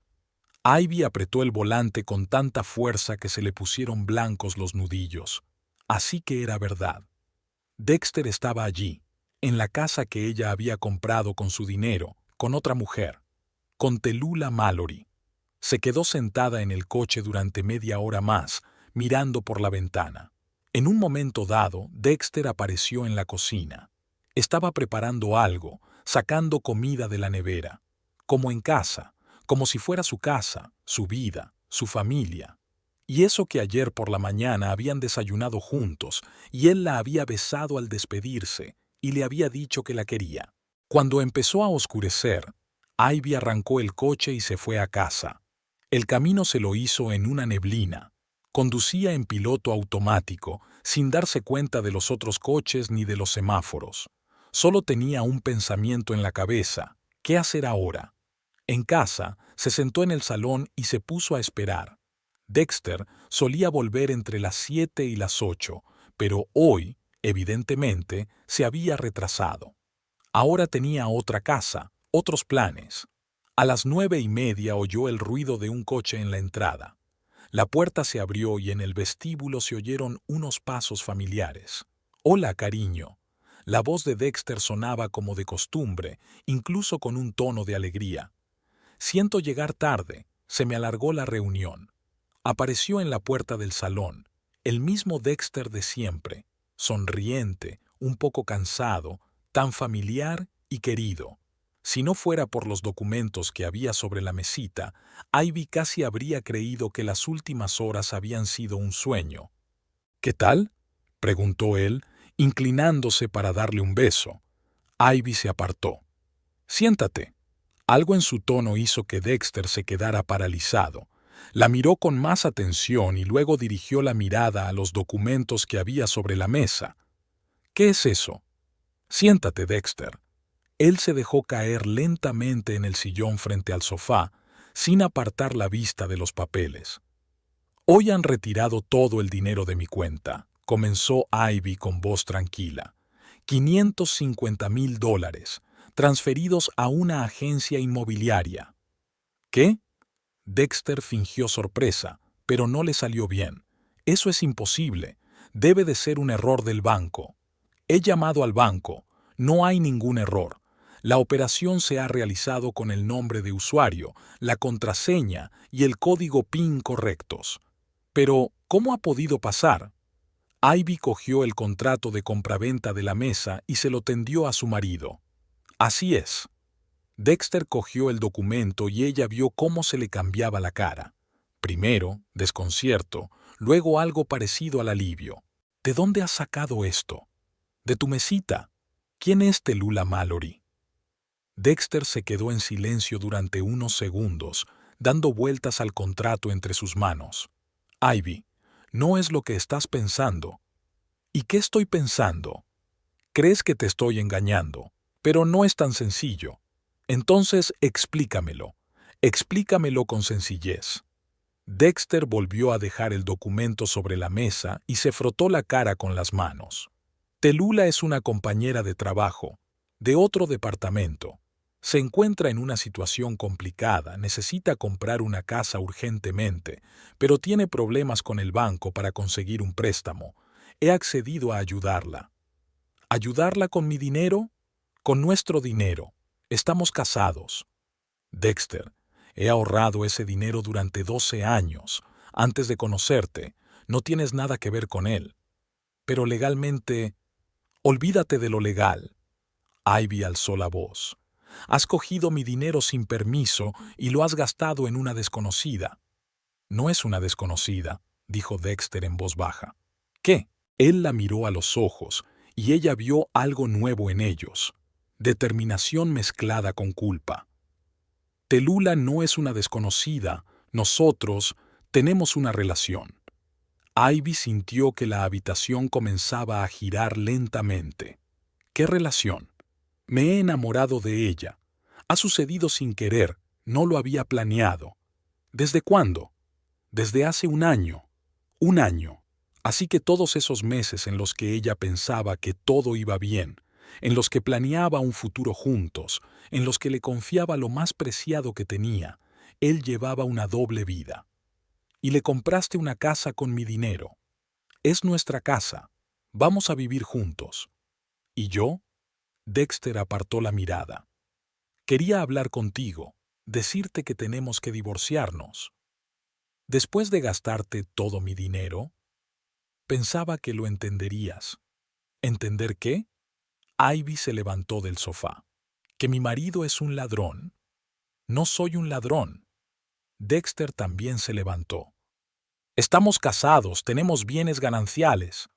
Ivy apretó el volante con tanta fuerza que se le pusieron blancos los nudillos. Así que era verdad. Dexter estaba allí, en la casa que ella había comprado con su dinero, con otra mujer, con Tallulah Mallory. Se quedó sentada en el coche durante media hora más, mirando por la ventana. En un momento dado, Dexter apareció en la cocina. Estaba preparando algo, sacando comida de la nevera, como en casa, como si fuera su casa, su vida, su familia. Y eso que ayer por la mañana habían desayunado juntos, y él la había besado al despedirse, y le había dicho que la quería. Cuando empezó a oscurecer, Ivy arrancó el coche y se fue a casa. El camino se lo hizo en una neblina. Conducía en piloto automático, sin darse cuenta de los otros coches ni de los semáforos. Solo tenía un pensamiento en la cabeza: ¿qué hacer ahora? En casa, se sentó en el salón y se puso a esperar. Dexter solía volver entre las 7 y las 8, pero hoy, evidentemente, se había retrasado. Ahora tenía otra casa, otros planes. A las 9:30 oyó el ruido de un coche en la entrada. La puerta se abrió y en el vestíbulo se oyeron unos pasos familiares. «Hola, cariño». La voz de Dexter sonaba como de costumbre, incluso con un tono de alegría. «Siento llegar tarde, se me alargó la reunión». Apareció en la puerta del salón, el mismo Dexter de siempre, sonriente, un poco cansado, tan familiar y querido. Si no fuera por los documentos que había sobre la mesita, Ivy casi habría creído que las últimas horas habían sido un sueño. «¿Qué tal?», preguntó él, inclinándose para darle un beso. Ivy se apartó. «Siéntate». Algo en su tono hizo que Dexter se quedara paralizado. La miró con más atención y luego dirigió la mirada a los documentos que había sobre la mesa. «¿Qué es eso?». «Siéntate, Dexter». Él se dejó caer lentamente en el sillón frente al sofá, sin apartar la vista de los papeles. «Hoy han retirado todo el dinero de mi cuenta», comenzó Ivy con voz tranquila. $550,000, transferidos a una agencia inmobiliaria. «¿Qué?». Dexter fingió sorpresa, pero no le salió bien. «Eso es imposible. Debe de ser un error del banco». «He llamado al banco. No hay ningún error. La operación se ha realizado con el nombre de usuario, la contraseña y el código PIN correctos». «Pero, ¿cómo ha podido pasar?». Ivy cogió el contrato de compraventa de la mesa y se lo tendió a su marido. «Así es». Dexter cogió el documento y ella vio cómo se le cambiaba la cara. Primero, desconcierto, luego algo parecido al alivio. «¿De dónde has sacado esto?». «De tu mesita». «¿Quién es Tallulah Mallory?». Dexter se quedó en silencio durante unos segundos, dando vueltas al contrato entre sus manos. «Ivy, no es lo que estás pensando». «¿Y qué estoy pensando?». «Crees que te estoy engañando, pero no es tan sencillo. Entonces explícamelo. Explícamelo con sencillez». Dexter volvió a dejar el documento sobre la mesa y se frotó la cara con las manos. «Tallulah es una compañera de trabajo, de otro departamento. Se encuentra en una situación complicada, necesita comprar una casa urgentemente, pero tiene problemas con el banco para conseguir un préstamo. He accedido a ayudarla». «¿Ayudarla con mi dinero?». «Con nuestro dinero. Estamos casados». «Dexter, he ahorrado ese dinero durante 12 años. Antes de conocerte, no tienes nada que ver con él. Pero legalmente, olvídate de lo legal». Ivy alzó la voz. «Has cogido mi dinero sin permiso y lo has gastado en una desconocida». «No es una desconocida», dijo Dexter en voz baja. «¿Qué?». Él la miró a los ojos y ella vio algo nuevo en ellos. Determinación mezclada con culpa. «Tallulah no es una desconocida. Nosotros tenemos una relación». Ivy sintió que la habitación comenzaba a girar lentamente. «¿Qué relación?». «Me he enamorado de ella. Ha sucedido sin querer, no lo había planeado». «¿Desde cuándo?». «Desde hace un año». «Un año». Así que todos esos meses en los que ella pensaba que todo iba bien, en los que planeaba un futuro juntos, en los que le confiaba lo más preciado que tenía, él llevaba una doble vida. «Y le compraste una casa con mi dinero». «Es nuestra casa. Vamos a vivir juntos». «¿Y yo?». Dexter apartó la mirada. «Quería hablar contigo, decirte que tenemos que divorciarnos». «¿Después de gastarte todo mi dinero?». «Pensaba que lo entenderías». «¿Entender qué?». Ivy se levantó del sofá. ¿Que mi marido es un ladrón? No soy un ladrón. Dexter también se levantó. Estamos casados, tenemos bienes gananciales.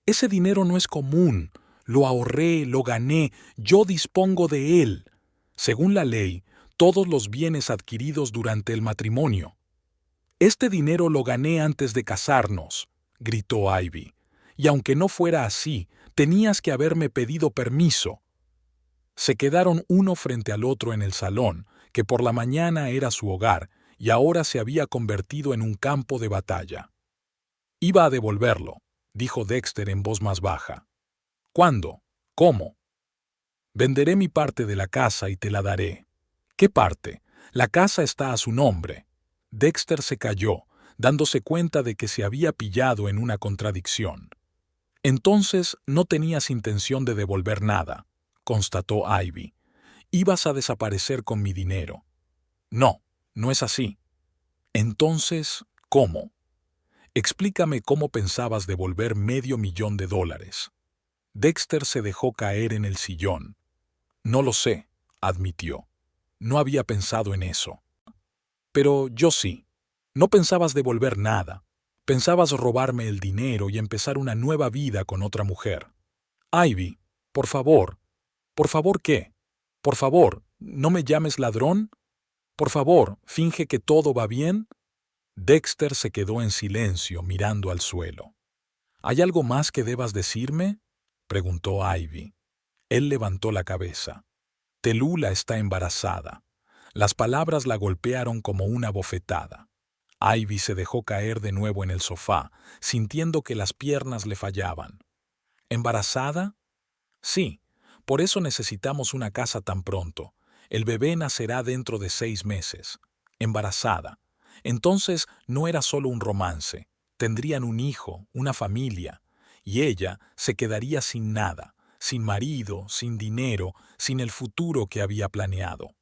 Ese dinero no es común. Lo ahorré, lo gané, yo dispongo de él. Según la ley, todos los bienes adquiridos durante el matrimonio. Este dinero lo gané antes de casarnos, gritó Ivy. Y aunque no fuera así, tenías que haberme pedido permiso. Se quedaron uno frente al otro en el salón, que por la mañana era su hogar y ahora se había convertido en un campo de batalla. Iba a devolverlo, dijo Dexter en voz más baja. ¿Cuándo? ¿Cómo? Venderé mi parte de la casa y te la daré. ¿Qué parte? La casa está a su nombre. Dexter se calló, dándose cuenta de que se había pillado en una contradicción. Entonces no tenías intención de devolver nada, constató Ivy. Ibas a desaparecer con mi dinero. No, no es así. Entonces, ¿cómo? Explícame cómo pensabas devolver $500,000. Dexter se dejó caer en el sillón. No lo sé, admitió. No había pensado en eso. Pero yo sí. No pensabas devolver nada. Pensabas robarme el dinero y empezar una nueva vida con otra mujer. Ivy, por favor. ¿Por favor qué? Por favor, ¿no me llames ladrón? Por favor, finge que todo va bien. Dexter se quedó en silencio mirando al suelo. ¿Hay algo más que debas decirme? Preguntó Ivy. Él levantó la cabeza. Tallulah está embarazada. Las palabras la golpearon como una bofetada. Ivy se dejó caer de nuevo en el sofá, sintiendo que las piernas le fallaban. ¿Embarazada? Sí, por eso necesitamos una casa tan pronto. El bebé nacerá dentro de 6 meses. Embarazada. Entonces no era solo un romance. Tendrían un hijo, una familia. Y ella se quedaría sin nada, sin marido, sin dinero, sin el futuro que había planeado.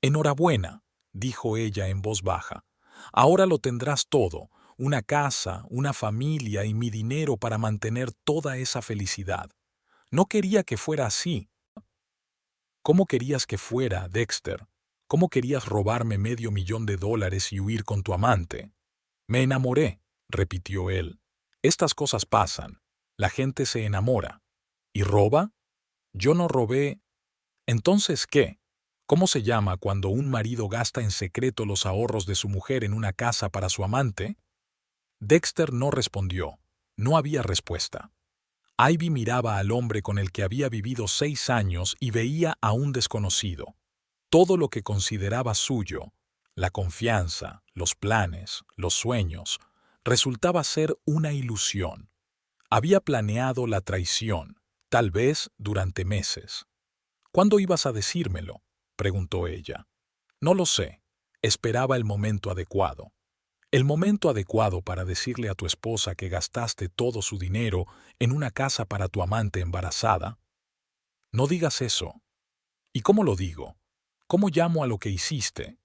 Enhorabuena, dijo ella en voz baja. Ahora lo tendrás todo, una casa, una familia y mi dinero para mantener toda esa felicidad. No quería que fuera así. ¿Cómo querías que fuera, Dexter? ¿Cómo querías robarme $500,000 y huir con tu amante? Me enamoré, repitió él. Estas cosas pasan. La gente se enamora. ¿Y roba? Yo no robé. ¿Entonces qué? ¿Cómo se llama cuando un marido gasta en secreto los ahorros de su mujer en una casa para su amante? Dexter no respondió. No había respuesta. Ivy miraba al hombre con el que había vivido 6 años y veía a un desconocido. Todo lo que consideraba suyo, la confianza, los planes, los sueños, resultaba ser una ilusión. Había planeado la traición, tal vez durante meses. ¿Cuándo ibas a decírmelo?, preguntó ella. No lo sé. Esperaba el momento adecuado. El momento adecuado para decirle a tu esposa que gastaste todo su dinero en una casa para tu amante embarazada. No digas eso. ¿Y cómo lo digo? ¿Cómo llamo a lo que hiciste?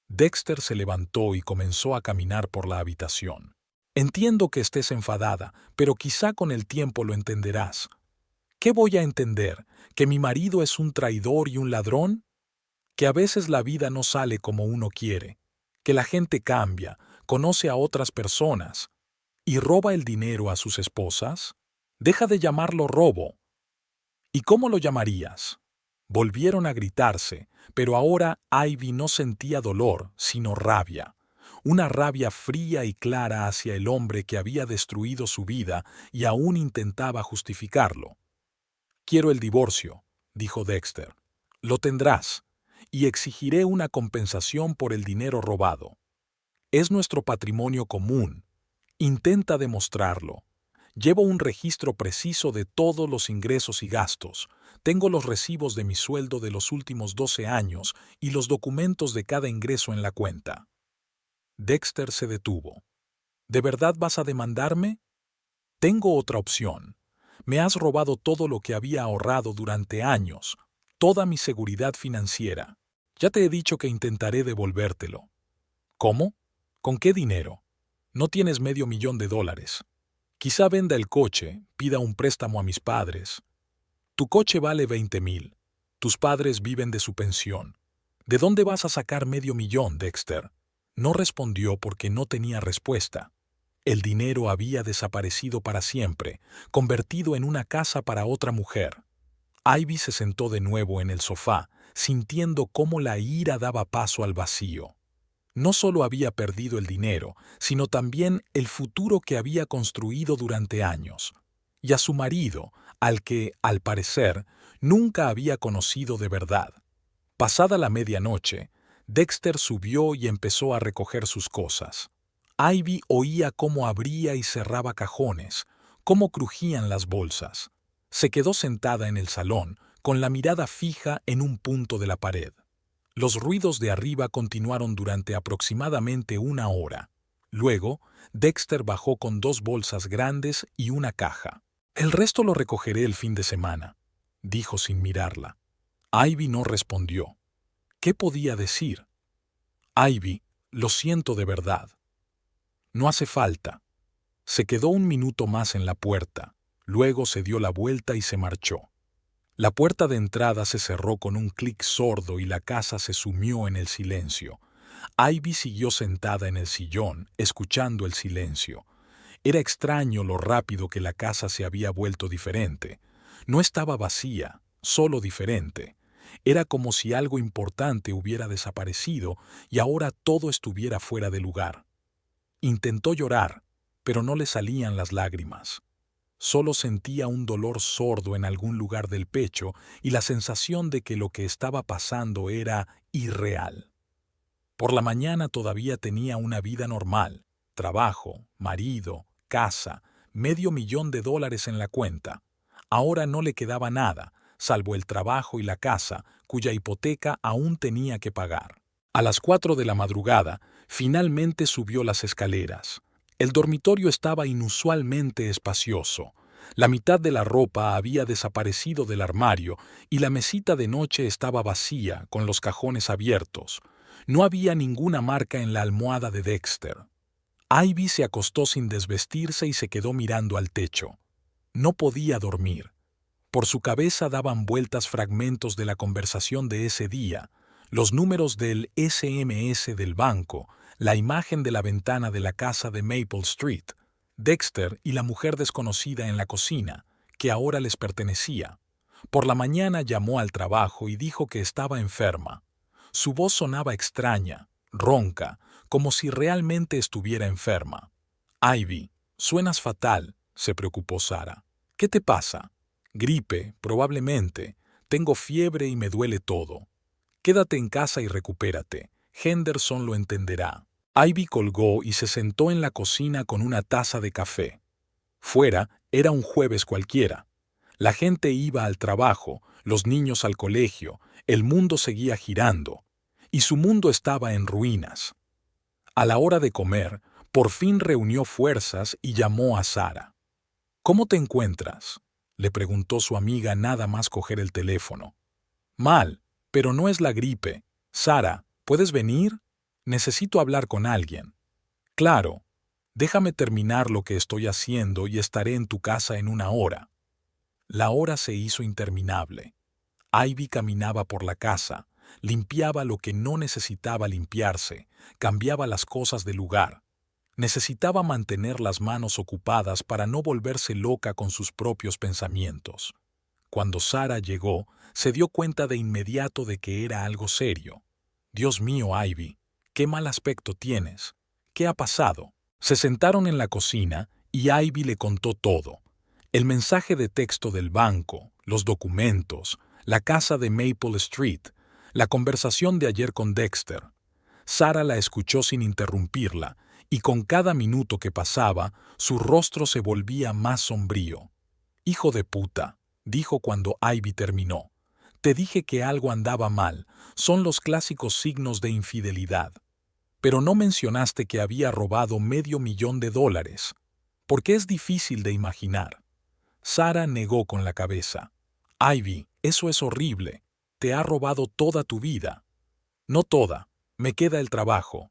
Dexter se levantó y comenzó a caminar por la habitación. Entiendo que estés enfadada, pero quizá con el tiempo lo entenderás. ¿Qué voy a entender? ¿Que mi marido es un traidor y un ladrón? ¿Que a veces la vida no sale como uno quiere? ¿Que la gente cambia, conoce a otras personas y roba el dinero a sus esposas? Deja de llamarlo robo. ¿Y cómo lo llamarías? Volvieron a gritarse, pero ahora Ivy no sentía dolor, sino rabia. Una rabia fría y clara hacia el hombre que había destruido su vida y aún intentaba justificarlo. Quiero el divorcio, dijo Dexter. Lo tendrás, y exigiré una compensación por el dinero robado. Es nuestro patrimonio común. Intenta demostrarlo. Llevo un registro preciso de todos los ingresos y gastos. Tengo los recibos de mi sueldo de los últimos 12 años y los documentos de cada ingreso en la cuenta. Dexter se detuvo. ¿De verdad vas a demandarme? Tengo otra opción. Me has robado todo lo que había ahorrado durante años, toda mi seguridad financiera. Ya te he dicho que intentaré devolvértelo. ¿Cómo? ¿Con qué dinero? No tienes $500,000. Quizá venda el coche, pida un préstamo a mis padres. Tu coche vale 20,000. Tus padres viven de su pensión. ¿De dónde vas a sacar $500,000, Dexter? No respondió porque no tenía respuesta. El dinero había desaparecido para siempre, convertido en una casa para otra mujer. Ivy se sentó de nuevo en el sofá, sintiendo cómo la ira daba paso al vacío. No solo había perdido el dinero, sino también el futuro que había construido durante años. Y a su marido, al que, al parecer, nunca había conocido de verdad. Pasada la medianoche, Dexter subió y empezó a recoger sus cosas. Ivy oía cómo abría y cerraba cajones, cómo crujían las bolsas. Se quedó sentada en el salón, con la mirada fija en un punto de la pared. Los ruidos de arriba continuaron durante aproximadamente 1 hora. Luego, Dexter bajó con 2 bolsas grandes y una caja. «El resto lo recogeré el fin de semana», dijo sin mirarla. Ivy no respondió. ¿Qué podía decir? «Ivy, lo siento de verdad». «No hace falta». Se quedó un minuto más en la puerta. Luego se dio la vuelta y se marchó. La puerta de entrada se cerró con un clic sordo y la casa se sumió en el silencio. Ivy siguió sentada en el sillón, escuchando el silencio. Era extraño lo rápido que la casa se había vuelto diferente. No estaba vacía, solo diferente. Era como si algo importante hubiera desaparecido y ahora todo estuviera fuera de lugar. Intentó llorar, pero no le salían las lágrimas. Solo sentía un dolor sordo en algún lugar del pecho y la sensación de que lo que estaba pasando era irreal. Por la mañana todavía tenía una vida normal: trabajo, marido, casa, $500,000 en la cuenta. Ahora no le quedaba nada, salvo el trabajo y la casa, cuya hipoteca aún tenía que pagar. A las 4 de la madrugada, finalmente subió las escaleras. El dormitorio estaba inusualmente espacioso. La mitad de la ropa había desaparecido del armario y la mesita de noche estaba vacía, con los cajones abiertos. No había ninguna marca en la almohada de Dexter. Ivy se acostó sin desvestirse y se quedó mirando al techo. No podía dormir. Por su cabeza daban vueltas fragmentos de la conversación de ese día, los números del SMS del banco, la imagen de la ventana de la casa de Maple Street, Dexter y la mujer desconocida en la cocina, que ahora les pertenecía. Por la mañana llamó al trabajo y dijo que estaba enferma. Su voz sonaba extraña, ronca, como si realmente estuviera enferma. «Ivy, suenas fatal», se preocupó Sara. «¿Qué te pasa?» «Gripe, probablemente. Tengo fiebre y me duele todo». «Quédate en casa y recupérate. Henderson lo entenderá». Ivy colgó y se sentó en la cocina con una taza de café. Fuera era un jueves cualquiera. La gente iba al trabajo, los niños al colegio, el mundo seguía girando, y su mundo estaba en ruinas. A la hora de comer, por fin reunió fuerzas y llamó a Sara. «¿Cómo te encuentras?», le preguntó su amiga nada más coger el teléfono. «Mal, pero no es la gripe. Sara, ¿puedes venir? Necesito hablar con alguien». «Claro. Déjame terminar lo que estoy haciendo y estaré en tu casa en 1 hora». La hora se hizo interminable. Ivy caminaba por la casa, limpiaba lo que no necesitaba limpiarse, cambiaba las cosas de lugar. Necesitaba mantener las manos ocupadas para no volverse loca con sus propios pensamientos. Cuando Sara llegó, se dio cuenta de inmediato de que era algo serio. «Dios mío, Ivy, qué mal aspecto tienes. ¿Qué ha pasado?». Se sentaron en la cocina y Ivy le contó todo. El mensaje de texto del banco, los documentos, la casa de Maple Street, la conversación de ayer con Dexter. Sara la escuchó sin interrumpirla, y con cada minuto que pasaba, su rostro se volvía más sombrío. «Hijo de puta», dijo cuando Ivy terminó. «Te dije que algo andaba mal. Son los clásicos signos de infidelidad. Pero no mencionaste que había robado $500,000, porque es difícil de imaginar». Sara negó con la cabeza. «Ivy, eso es horrible. Te ha robado toda tu vida». «No toda. Me queda el trabajo».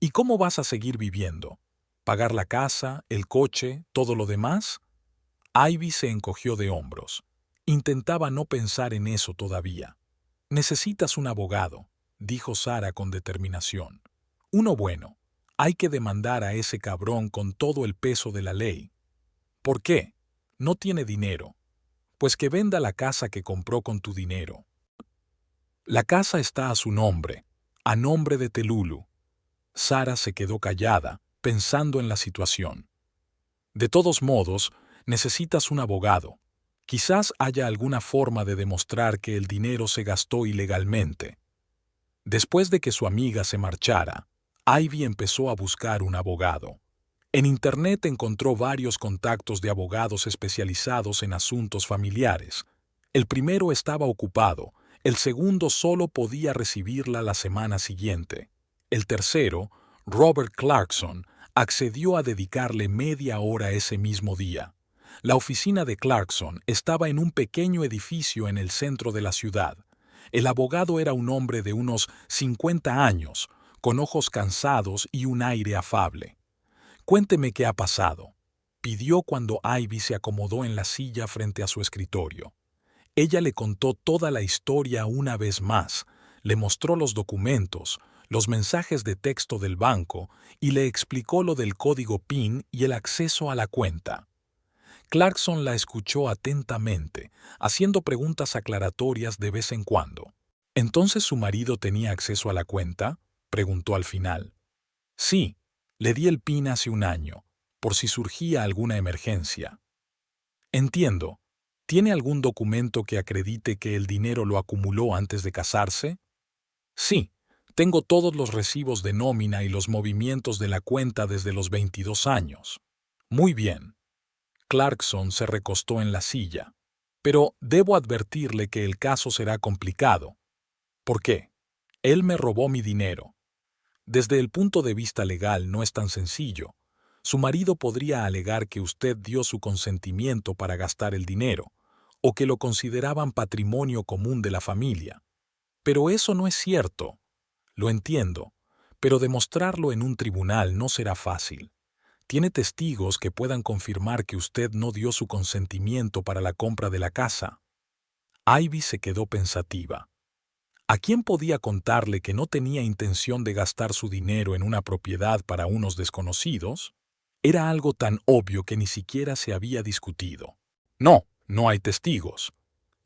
«¿Y cómo vas a seguir viviendo? ¿Pagar la casa, el coche, todo lo demás?». Ivy se encogió de hombros. Intentaba no pensar en eso todavía. Necesitas un abogado, dijo Sara con determinación. Uno bueno. Hay que demandar a ese cabrón con todo el peso de la ley. ¿Por qué? No tiene dinero. Pues que venda la casa que compró con tu dinero. La casa está a su nombre, a nombre de Telulu. Sara se quedó callada, pensando en la situación. De todos modos, necesitas un abogado. Quizás haya alguna forma de demostrar que el dinero se gastó ilegalmente. Después de que su amiga se marchara, Ivy empezó a buscar un abogado. En Internet encontró varios contactos de abogados especializados en asuntos familiares. El primero estaba ocupado, el segundo solo podía recibirla la semana siguiente. El tercero, Robert Clarkson, accedió a dedicarle media hora ese mismo día. La oficina de Clarkson estaba en un pequeño edificio en el centro de la ciudad. El abogado era un hombre de unos 50 años, con ojos cansados y un aire afable. «Cuénteme qué ha pasado», pidió cuando Ivy se acomodó en la silla frente a su escritorio. Ella le contó toda la historia una vez más, le mostró los documentos, los mensajes de texto del banco y le explicó lo del código PIN y el acceso a la cuenta. Clarkson la escuchó atentamente, haciendo preguntas aclaratorias de vez en cuando. «¿Entonces su marido tenía acceso a la cuenta?», preguntó al final. «Sí, le di el PIN hace un año, por si surgía alguna emergencia». «Entiendo. ¿Tiene algún documento que acredite que el dinero lo acumuló antes de casarse?». «Sí, tengo todos los recibos de nómina y los movimientos de la cuenta desde los 22 años». «Muy bien». Clarkson se recostó en la silla. «Pero debo advertirle que el caso será complicado». «¿Por qué?». «Él me robó mi dinero». «Desde el punto de vista legal no es tan sencillo. Su marido podría alegar que usted dio su consentimiento para gastar el dinero, o que lo consideraban patrimonio común de la familia. Pero eso no es cierto». «Lo entiendo, pero demostrarlo en un tribunal no será fácil. ¿Tiene testigos que puedan confirmar que usted no dio su consentimiento para la compra de la casa?». Ivy se quedó pensativa. ¿A quién podía contarle que no tenía intención de gastar su dinero en una propiedad para unos desconocidos? Era algo tan obvio que ni siquiera se había discutido. «No, no hay testigos».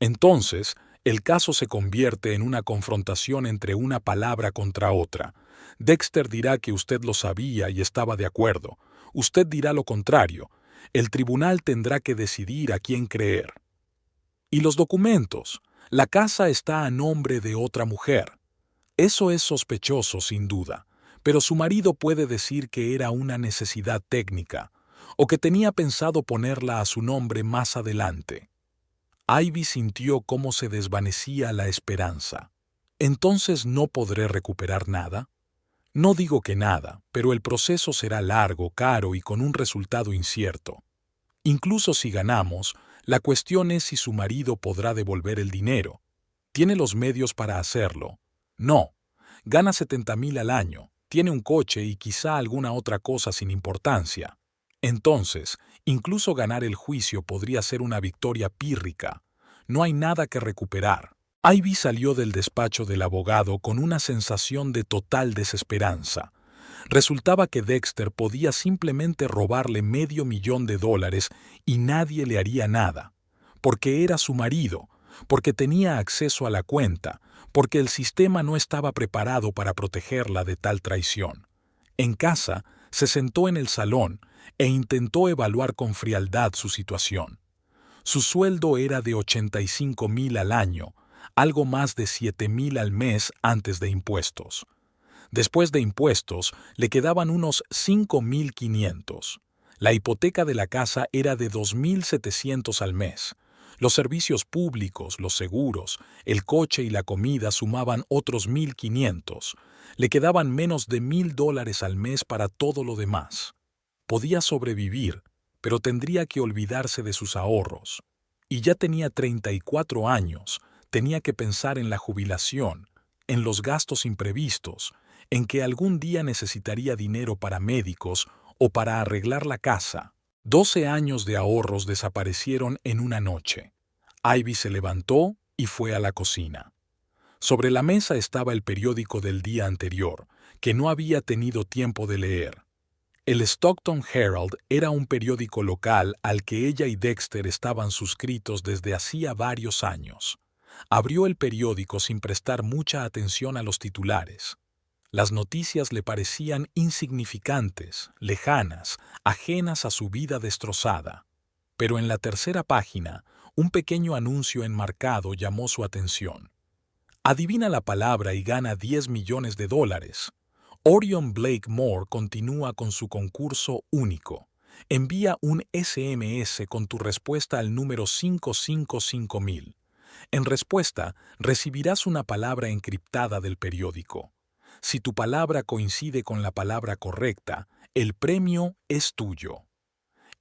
Entonces, el caso se convierte en una confrontación entre una palabra contra otra. Dexter dirá que usted lo sabía y estaba de acuerdo. Usted dirá lo contrario. El tribunal tendrá que decidir a quién creer. «¿Y los documentos? La casa está a nombre de otra mujer». «Eso es sospechoso, sin duda, pero su marido puede decir que era una necesidad técnica, o que tenía pensado ponerla a su nombre más adelante». Ivy sintió cómo se desvanecía la esperanza. «¿Entonces no podré recuperar nada?». «No digo que nada, pero el proceso será largo, caro y con un resultado incierto. Incluso si ganamos, la cuestión es si su marido podrá devolver el dinero. ¿Tiene los medios para hacerlo?». «No. Gana 70,000 al año, tiene un coche y quizá alguna otra cosa sin importancia». «Entonces, incluso ganar el juicio podría ser una victoria pírrica. No hay nada que recuperar». Ivy salió del despacho del abogado con una sensación de total desesperanza. Resultaba que Dexter podía simplemente robarle $500,000 y nadie le haría nada, porque era su marido, porque tenía acceso a la cuenta, porque el sistema no estaba preparado para protegerla de tal traición. En casa, se sentó en el salón e intentó evaluar con frialdad su situación. Su sueldo era de 85,000 al año, algo más de 7,000 al mes antes de impuestos. Después de impuestos, le quedaban unos 5,500. La hipoteca de la casa era de 2,700 al mes. Los servicios públicos, los seguros, el coche y la comida sumaban otros 1,500. Le quedaban menos de $1,000 al mes para todo lo demás. Podía sobrevivir, pero tendría que olvidarse de sus ahorros. Y ya tenía 34 años, tenía que pensar en la jubilación, en los gastos imprevistos, en que algún día necesitaría dinero para médicos o para arreglar la casa. 12 años de ahorros desaparecieron en una noche. Ivy se levantó y fue a la cocina. Sobre la mesa estaba el periódico del día anterior, que no había tenido tiempo de leer. El Stockton Herald era un periódico local al que ella y Dexter estaban suscritos desde hacía varios años. Abrió el periódico sin prestar mucha atención a los titulares. Las noticias le parecían insignificantes, lejanas, ajenas a su vida destrozada. Pero en la tercera página, un pequeño anuncio enmarcado llamó su atención. Adivina la palabra y gana $10 millones. Orion Blake Moore continúa con su concurso único. Envía un SMS con tu respuesta al número 555000. En respuesta, recibirás una palabra encriptada del periódico. Si tu palabra coincide con la palabra correcta, el premio es tuyo.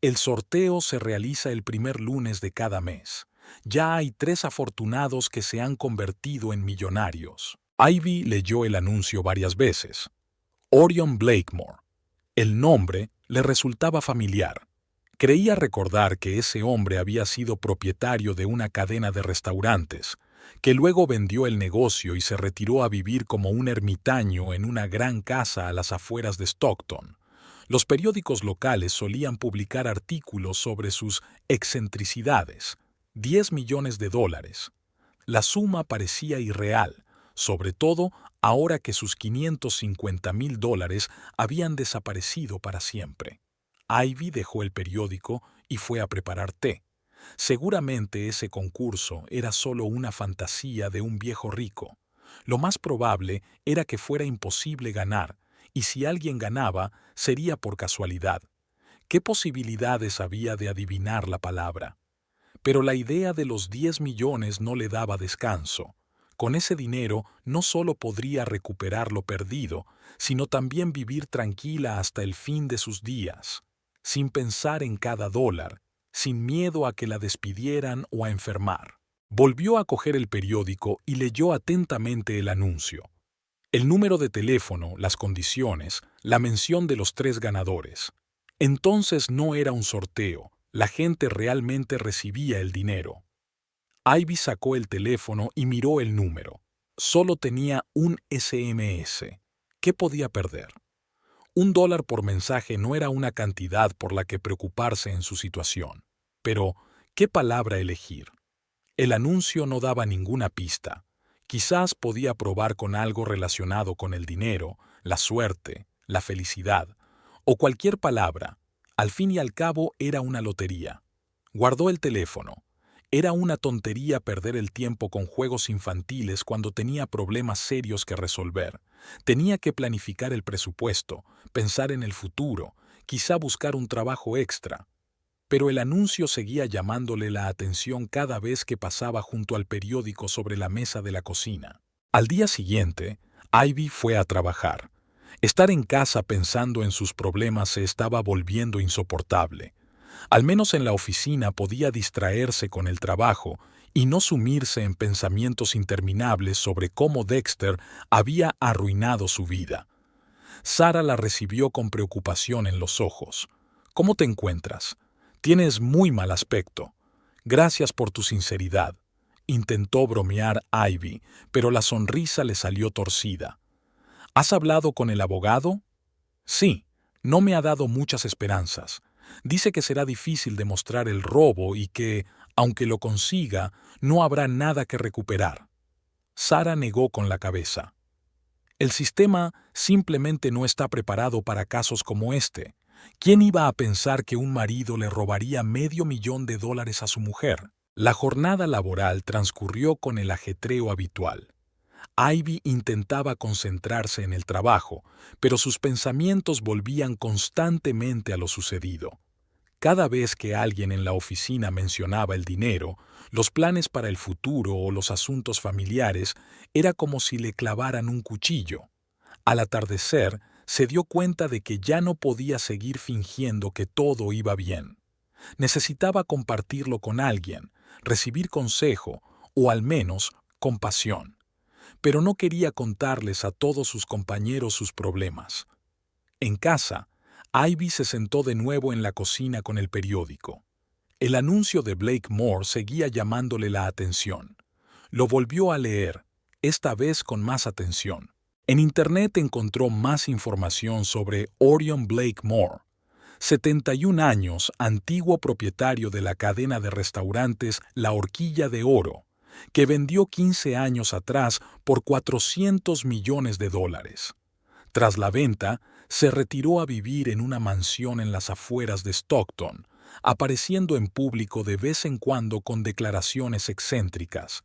El sorteo se realiza el primer lunes de cada mes. Ya hay 3 afortunados que se han convertido en millonarios. Ivy leyó el anuncio varias veces. Orion Blakemore. El nombre le resultaba familiar. Creía recordar que ese hombre había sido propietario de una cadena de restaurantes, que luego vendió el negocio y se retiró a vivir como un ermitaño en una gran casa a las afueras de Stockton. Los periódicos locales solían publicar artículos sobre sus excentricidades. $10 millones. La suma parecía irreal, sobre todo ahora que sus $550,000 habían desaparecido para siempre. Ivy dejó el periódico y fue a preparar té. Seguramente ese concurso era solo una fantasía de un viejo rico. Lo más probable era que fuera imposible ganar, y si alguien ganaba, sería por casualidad. ¿Qué posibilidades había de adivinar la palabra? Pero la idea de los 10 millones no le daba descanso. Con ese dinero no solo podría recuperar lo perdido, sino también vivir tranquila hasta el fin de sus días, sin pensar en cada dólar, sin miedo a que la despidieran o a enfermar. Volvió a coger el periódico y leyó atentamente el anuncio. El número de teléfono, las condiciones, la mención de los 3 ganadores. Entonces no era un sorteo, la gente realmente recibía el dinero. Ivy sacó el teléfono y miró el número. Solo tenía un SMS. ¿Qué podía perder? $1 por mensaje no era una cantidad por la que preocuparse en su situación. Pero, ¿qué palabra elegir? El anuncio no daba ninguna pista. Quizás podía probar con algo relacionado con el dinero, la suerte, la felicidad, o cualquier palabra. Al fin y al cabo era una lotería. Guardó el teléfono. Era una tontería perder el tiempo con juegos infantiles cuando tenía problemas serios que resolver. Tenía que planificar el presupuesto, pensar en el futuro, quizá buscar un trabajo extra. Pero el anuncio seguía llamándole la atención cada vez que pasaba junto al periódico sobre la mesa de la cocina. Al día siguiente, Ivy fue a trabajar. Estar en casa pensando en sus problemas se estaba volviendo insoportable. Al menos en la oficina podía distraerse con el trabajo y no sumirse en pensamientos interminables sobre cómo Dexter había arruinado su vida. Sara la recibió con preocupación en los ojos. ¿Cómo te encuentras? Tienes muy mal aspecto. Gracias por tu sinceridad. Intentó bromear Ivy, pero la sonrisa le salió torcida. ¿Has hablado con el abogado? Sí, no me ha dado muchas esperanzas. Dice que será difícil demostrar el robo y que, aunque lo consiga, no habrá nada que recuperar. Sara negó con la cabeza. El sistema simplemente no está preparado para casos como este. ¿Quién iba a pensar que un marido le robaría $500,000 a su mujer? La jornada laboral transcurrió con el ajetreo habitual. Ivy intentaba concentrarse en el trabajo, pero sus pensamientos volvían constantemente a lo sucedido. Cada vez que alguien en la oficina mencionaba el dinero, los planes para el futuro o los asuntos familiares, era como si le clavaran un cuchillo. Al atardecer, se dio cuenta de que ya no podía seguir fingiendo que todo iba bien. Necesitaba compartirlo con alguien, recibir consejo o al menos compasión. Pero no quería contarles a todos sus compañeros sus problemas. En casa, Ivy se sentó de nuevo en la cocina con el periódico. El anuncio de Blakemore seguía llamándole la atención. Lo volvió a leer, esta vez con más atención. En Internet encontró más información sobre Orion Blakemore, 71 años, antiguo propietario de la cadena de restaurantes La Horquilla de Oro, que vendió 15 años atrás por $400 millones. Tras la venta, se retiró a vivir en una mansión en las afueras de Stockton, apareciendo en público de vez en cuando con declaraciones excéntricas.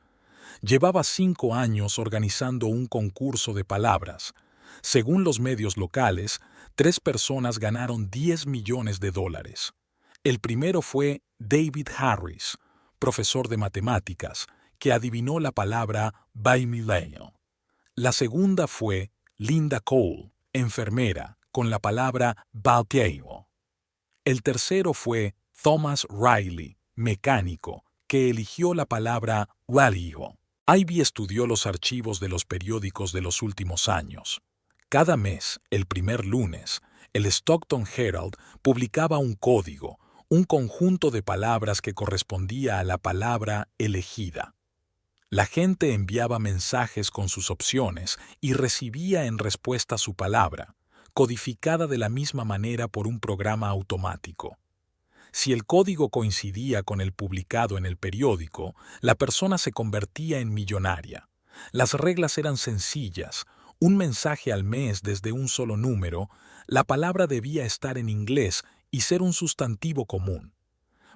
Llevaba 5 años organizando un concurso de palabras. Según los medios locales, 3 personas ganaron $10 millones. El primero fue David Harris, profesor de matemáticas, que adivinó la palabra biennial. La segunda fue Linda Cole, enfermera, con la palabra biennial. El tercero fue Thomas Riley, mecánico, que eligió la palabra valio. Ivy estudió los archivos de los periódicos de los últimos años. Cada mes, el primer lunes, el Stockton Herald publicaba un código, un conjunto de palabras que correspondía a la palabra elegida. La gente enviaba mensajes con sus opciones y recibía en respuesta su palabra, codificada de la misma manera por un programa automático. Si el código coincidía con el publicado en el periódico, la persona se convertía en millonaria. Las reglas eran sencillas: un mensaje al mes desde un solo número, la palabra debía estar en inglés y ser un sustantivo común.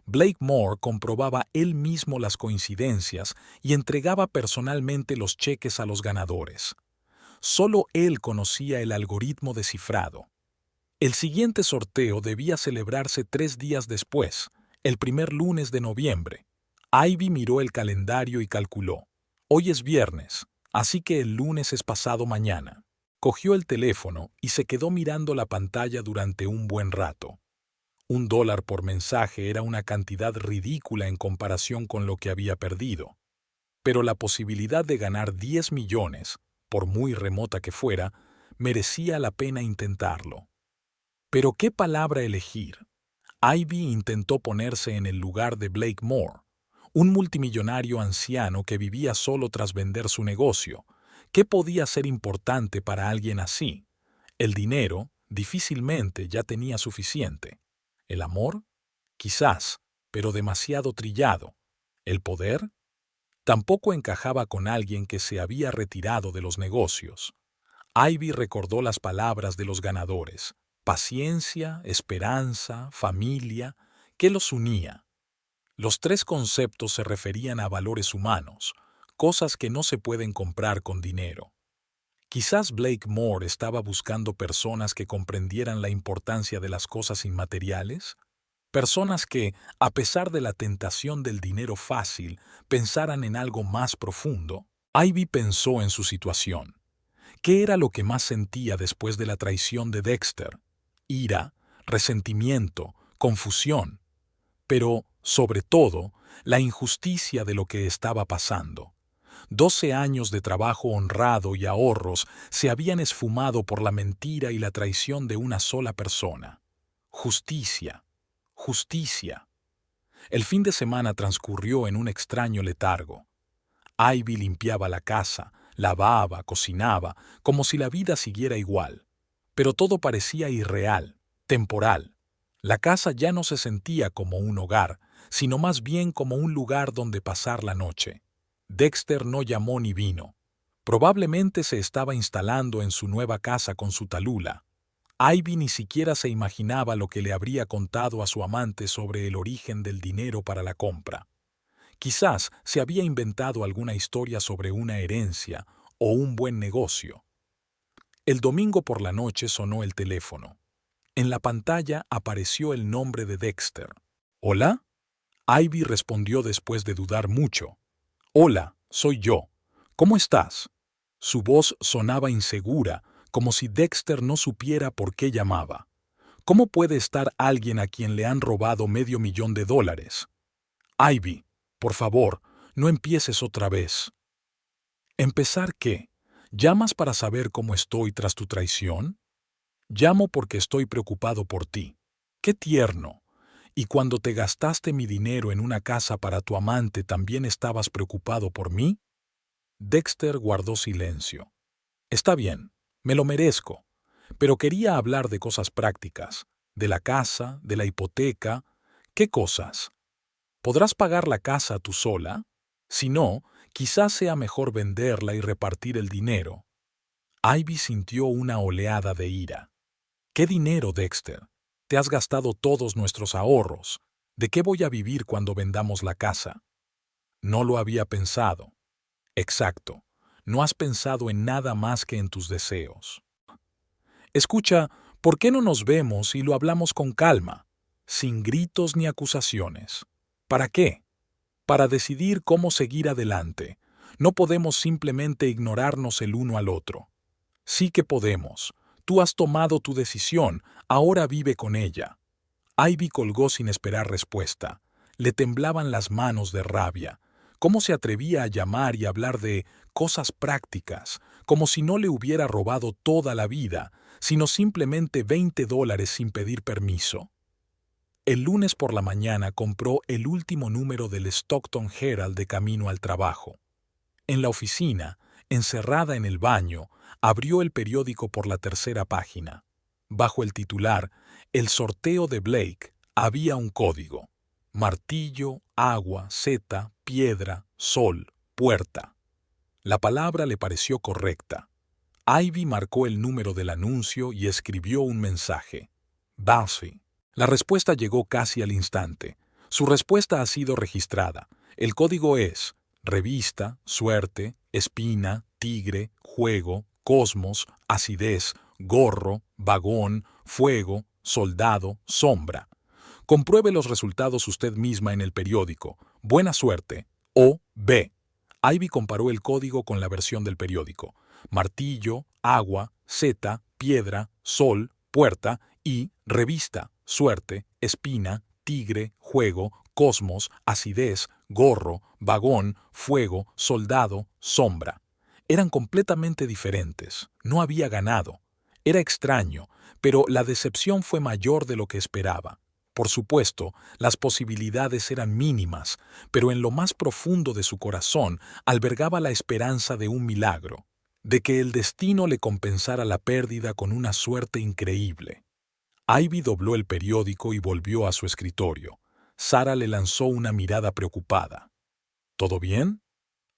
Blakemore comprobaba él mismo las coincidencias y entregaba personalmente los cheques a los ganadores. Solo él conocía el algoritmo descifrado. El siguiente sorteo debía celebrarse 3 días después, el primer lunes de noviembre. Ivy miró el calendario y calculó: hoy es viernes, así que el lunes es pasado mañana. Cogió el teléfono y se quedó mirando la pantalla durante un buen rato. $1 por mensaje era una cantidad ridícula en comparación con lo que había perdido. Pero la posibilidad de ganar 10 millones, por muy remota que fuera, merecía la pena intentarlo. ¿Pero qué palabra elegir? Ivy intentó ponerse en el lugar de Blakemore, un multimillonario anciano que vivía solo tras vender su negocio. ¿Qué podía ser importante para alguien así? El dinero, difícilmente, ya tenía suficiente. ¿El amor? Quizás, pero demasiado trillado. ¿El poder? Tampoco encajaba con alguien que se había retirado de los negocios. Ivy recordó las palabras de los ganadores: paciencia, esperanza, familia. ¿Qué los unía? Los 3 conceptos se referían a valores humanos, cosas que no se pueden comprar con dinero. Quizás Blakemore estaba buscando personas que comprendieran la importancia de las cosas inmateriales, personas que, a pesar de la tentación del dinero fácil, pensaran en algo más profundo. Ivy pensó en su situación. ¿Qué era lo que más sentía después de la traición de Dexter? Ira, resentimiento, confusión. Pero, sobre todo, la injusticia de lo que estaba pasando. 12 años de trabajo honrado y ahorros se habían esfumado por la mentira y la traición de una sola persona. Justicia, justicia. El fin de semana transcurrió en un extraño letargo. Ivy limpiaba la casa, lavaba, cocinaba, como si la vida siguiera igual. Pero todo parecía irreal, temporal. La casa ya no se sentía como un hogar, sino más bien como un lugar donde pasar la noche. Dexter no llamó ni vino. Probablemente se estaba instalando en su nueva casa con su talula. Ivy ni siquiera se imaginaba lo que le habría contado a su amante sobre el origen del dinero para la compra. Quizás se había inventado alguna historia sobre una herencia o un buen negocio. El domingo por la noche sonó el teléfono. En la pantalla apareció el nombre de Dexter. ¿Hola? Ivy respondió después de dudar mucho. Hola, soy yo. ¿Cómo estás? Su voz sonaba insegura, como si Dexter no supiera por qué llamaba. ¿Cómo puede estar alguien a quien le han robado $500,000? Ivy, por favor, no empieces otra vez. ¿Empezar qué? ¿Llamas para saber cómo estoy tras tu traición? Llamo porque estoy preocupado por ti. ¡Qué tierno! ¿Y cuando te gastaste mi dinero en una casa para tu amante también estabas preocupado por mí? Dexter guardó silencio. Está bien, me lo merezco, pero quería hablar de cosas prácticas, de la casa, de la hipoteca. ¿Qué cosas? ¿Podrás pagar la casa tú sola? Si no, quizás sea mejor venderla y repartir el dinero. Ivy sintió una oleada de ira. ¿Qué dinero, Dexter? Te has gastado todos nuestros ahorros. ¿De qué voy a vivir cuando vendamos la casa? No lo había pensado. Exacto. No has pensado en nada más que en tus deseos. Escucha, ¿por qué no nos vemos y lo hablamos con calma, sin gritos ni acusaciones? ¿Para qué? Para decidir cómo seguir adelante. No podemos simplemente ignorarnos el uno al otro. Sí que podemos. Tú has tomado tu decisión, ahora vive con ella. Ivy colgó sin esperar respuesta. Le temblaban las manos de rabia. ¿Cómo se atrevía a llamar y hablar de cosas prácticas, como si no le hubiera robado toda la vida, sino simplemente $20 sin pedir permiso? El lunes por la mañana compró el último número del Stockton Herald de camino al trabajo. En la oficina, encerrada en el baño, abrió el periódico por la tercera página. Bajo el titular, El sorteo de Blake, había un código. Martillo, agua, seta, piedra, sol, puerta. La palabra le pareció correcta. Ivy marcó el número del anuncio y escribió un mensaje. Buzzfeed. La respuesta llegó casi al instante. Su respuesta ha sido registrada. El código es revista, suerte, espina, tigre, juego, cosmos, acidez, gorro, vagón, fuego, soldado, sombra. Compruebe los resultados usted misma en el periódico. Buena suerte. O B. Ivy comparó el código con la versión del periódico. Martillo, agua, seta, piedra, sol, puerta y revista, suerte, espina, tigre, juego, cosmos, acidez, gorro, vagón, fuego, soldado, sombra. Eran completamente diferentes. No había ganado. Era extraño, pero la decepción fue mayor de lo que esperaba. Por supuesto, las posibilidades eran mínimas, pero en lo más profundo de su corazón albergaba la esperanza de un milagro, de que el destino le compensara la pérdida con una suerte increíble. Ivy dobló el periódico y volvió a su escritorio. Sara le lanzó una mirada preocupada. ¿Todo bien?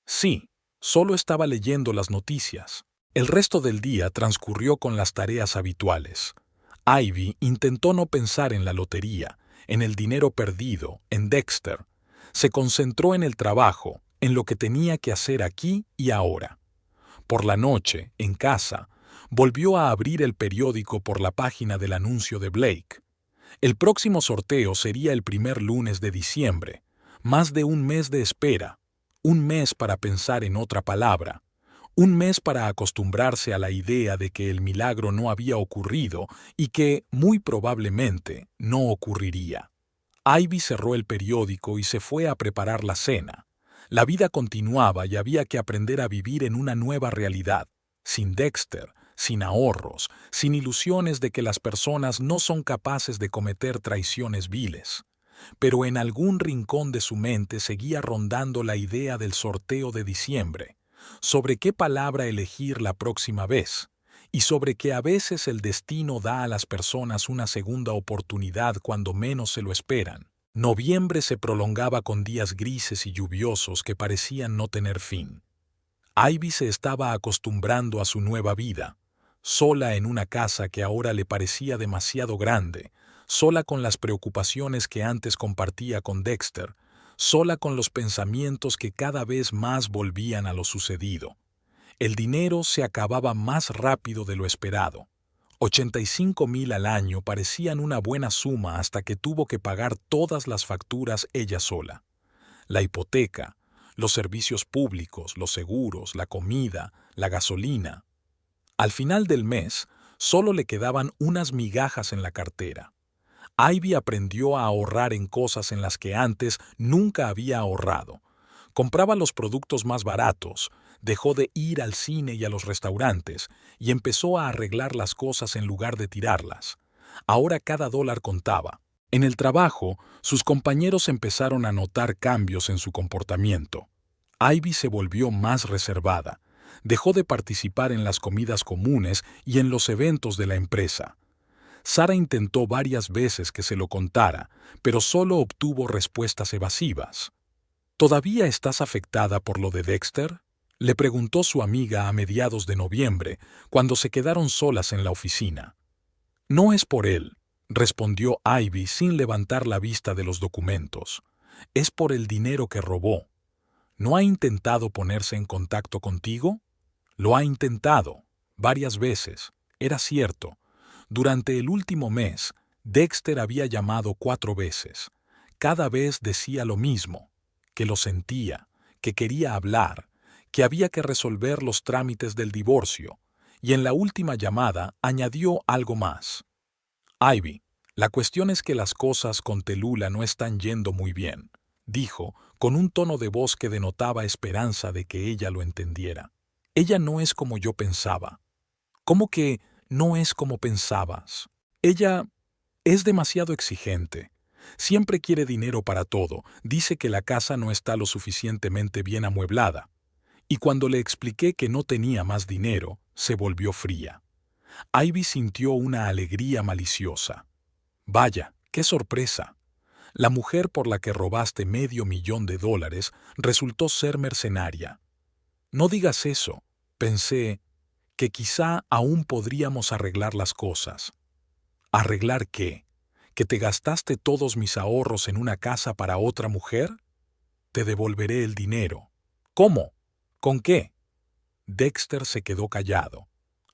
Sí, solo estaba leyendo las noticias. El resto del día transcurrió con las tareas habituales. Ivy intentó no pensar en la lotería, en el dinero perdido, en Dexter. Se concentró en el trabajo, en lo que tenía que hacer aquí y ahora. Por la noche, en casa, volvió a abrir el periódico por la página del anuncio de Blake. El próximo sorteo sería el primer lunes de diciembre. Más de un mes de espera. Un mes para pensar en otra palabra. Un mes para acostumbrarse a la idea de que el milagro no había ocurrido y que, muy probablemente, no ocurriría. Ivy cerró el periódico y se fue a preparar la cena. La vida continuaba y había que aprender a vivir en una nueva realidad, sin Dexter, sin ahorros, sin ilusiones de que las personas no son capaces de cometer traiciones viles. Pero en algún rincón de su mente seguía rondando la idea del sorteo de diciembre, sobre qué palabra elegir la próxima vez, y sobre que a veces el destino da a las personas una segunda oportunidad cuando menos se lo esperan. Noviembre se prolongaba con días grises y lluviosos que parecían no tener fin. Ivy se estaba acostumbrando a su nueva vida, sola en una casa que ahora le parecía demasiado grande, sola con las preocupaciones que antes compartía con Dexter, sola con los pensamientos que cada vez más volvían a lo sucedido. El dinero se acababa más rápido de lo esperado. 85,000 al año parecían una buena suma hasta que tuvo que pagar todas las facturas ella sola. La hipoteca, los servicios públicos, los seguros, la comida, la gasolina. Al final del mes, solo le quedaban unas migajas en la cartera. Ivy aprendió a ahorrar en cosas en las que antes nunca había ahorrado. Compraba los productos más baratos, dejó de ir al cine y a los restaurantes y empezó a arreglar las cosas en lugar de tirarlas. Ahora cada dólar contaba. En el trabajo, sus compañeros empezaron a notar cambios en su comportamiento. Ivy se volvió más reservada, dejó de participar en las comidas comunes y en los eventos de la empresa. Sara intentó varias veces que se lo contara, pero solo obtuvo respuestas evasivas. ¿Todavía estás afectada por lo de Dexter?, le preguntó su amiga a mediados de noviembre, cuando se quedaron solas en la oficina. No es por él, respondió Ivy sin levantar la vista de los documentos. Es por el dinero que robó. ¿No ha intentado ponerse en contacto contigo? Lo ha intentado, varias veces. Era cierto. Durante el último mes, Dexter había llamado 4 veces. Cada vez decía lo mismo, que lo sentía, que quería hablar, que había que resolver los trámites del divorcio, y en la última llamada añadió algo más. Ivy, la cuestión es que las cosas con Tallulah no están yendo muy bien, dijo, con un tono de voz que denotaba esperanza de que ella lo entendiera. Ella no es como yo pensaba. ¿Cómo que no es como pensabas? Ella es demasiado exigente. Siempre quiere dinero para todo, dice que la casa no está lo suficientemente bien amueblada. Y cuando le expliqué que no tenía más dinero, se volvió fría. Ivy sintió una alegría maliciosa. Vaya, qué sorpresa. La mujer por la que robaste $500,000 resultó ser mercenaria. No digas eso. Pensé que quizá aún podríamos arreglar las cosas. ¿Arreglar qué? ¿Que te gastaste todos mis ahorros en una casa para otra mujer? Te devolveré el dinero. ¿Cómo? ¿Con qué? Dexter se quedó callado.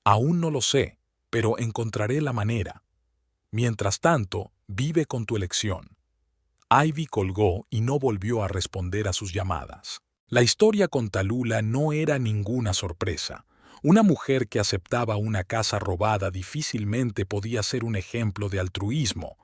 Aún no lo sé, pero encontraré la manera. Mientras tanto, vive con tu elección. Ivy colgó y no volvió a responder a sus llamadas. La historia con Tallulah no era ninguna sorpresa. Una mujer que aceptaba una casa robada difícilmente podía ser un ejemplo de altruismo.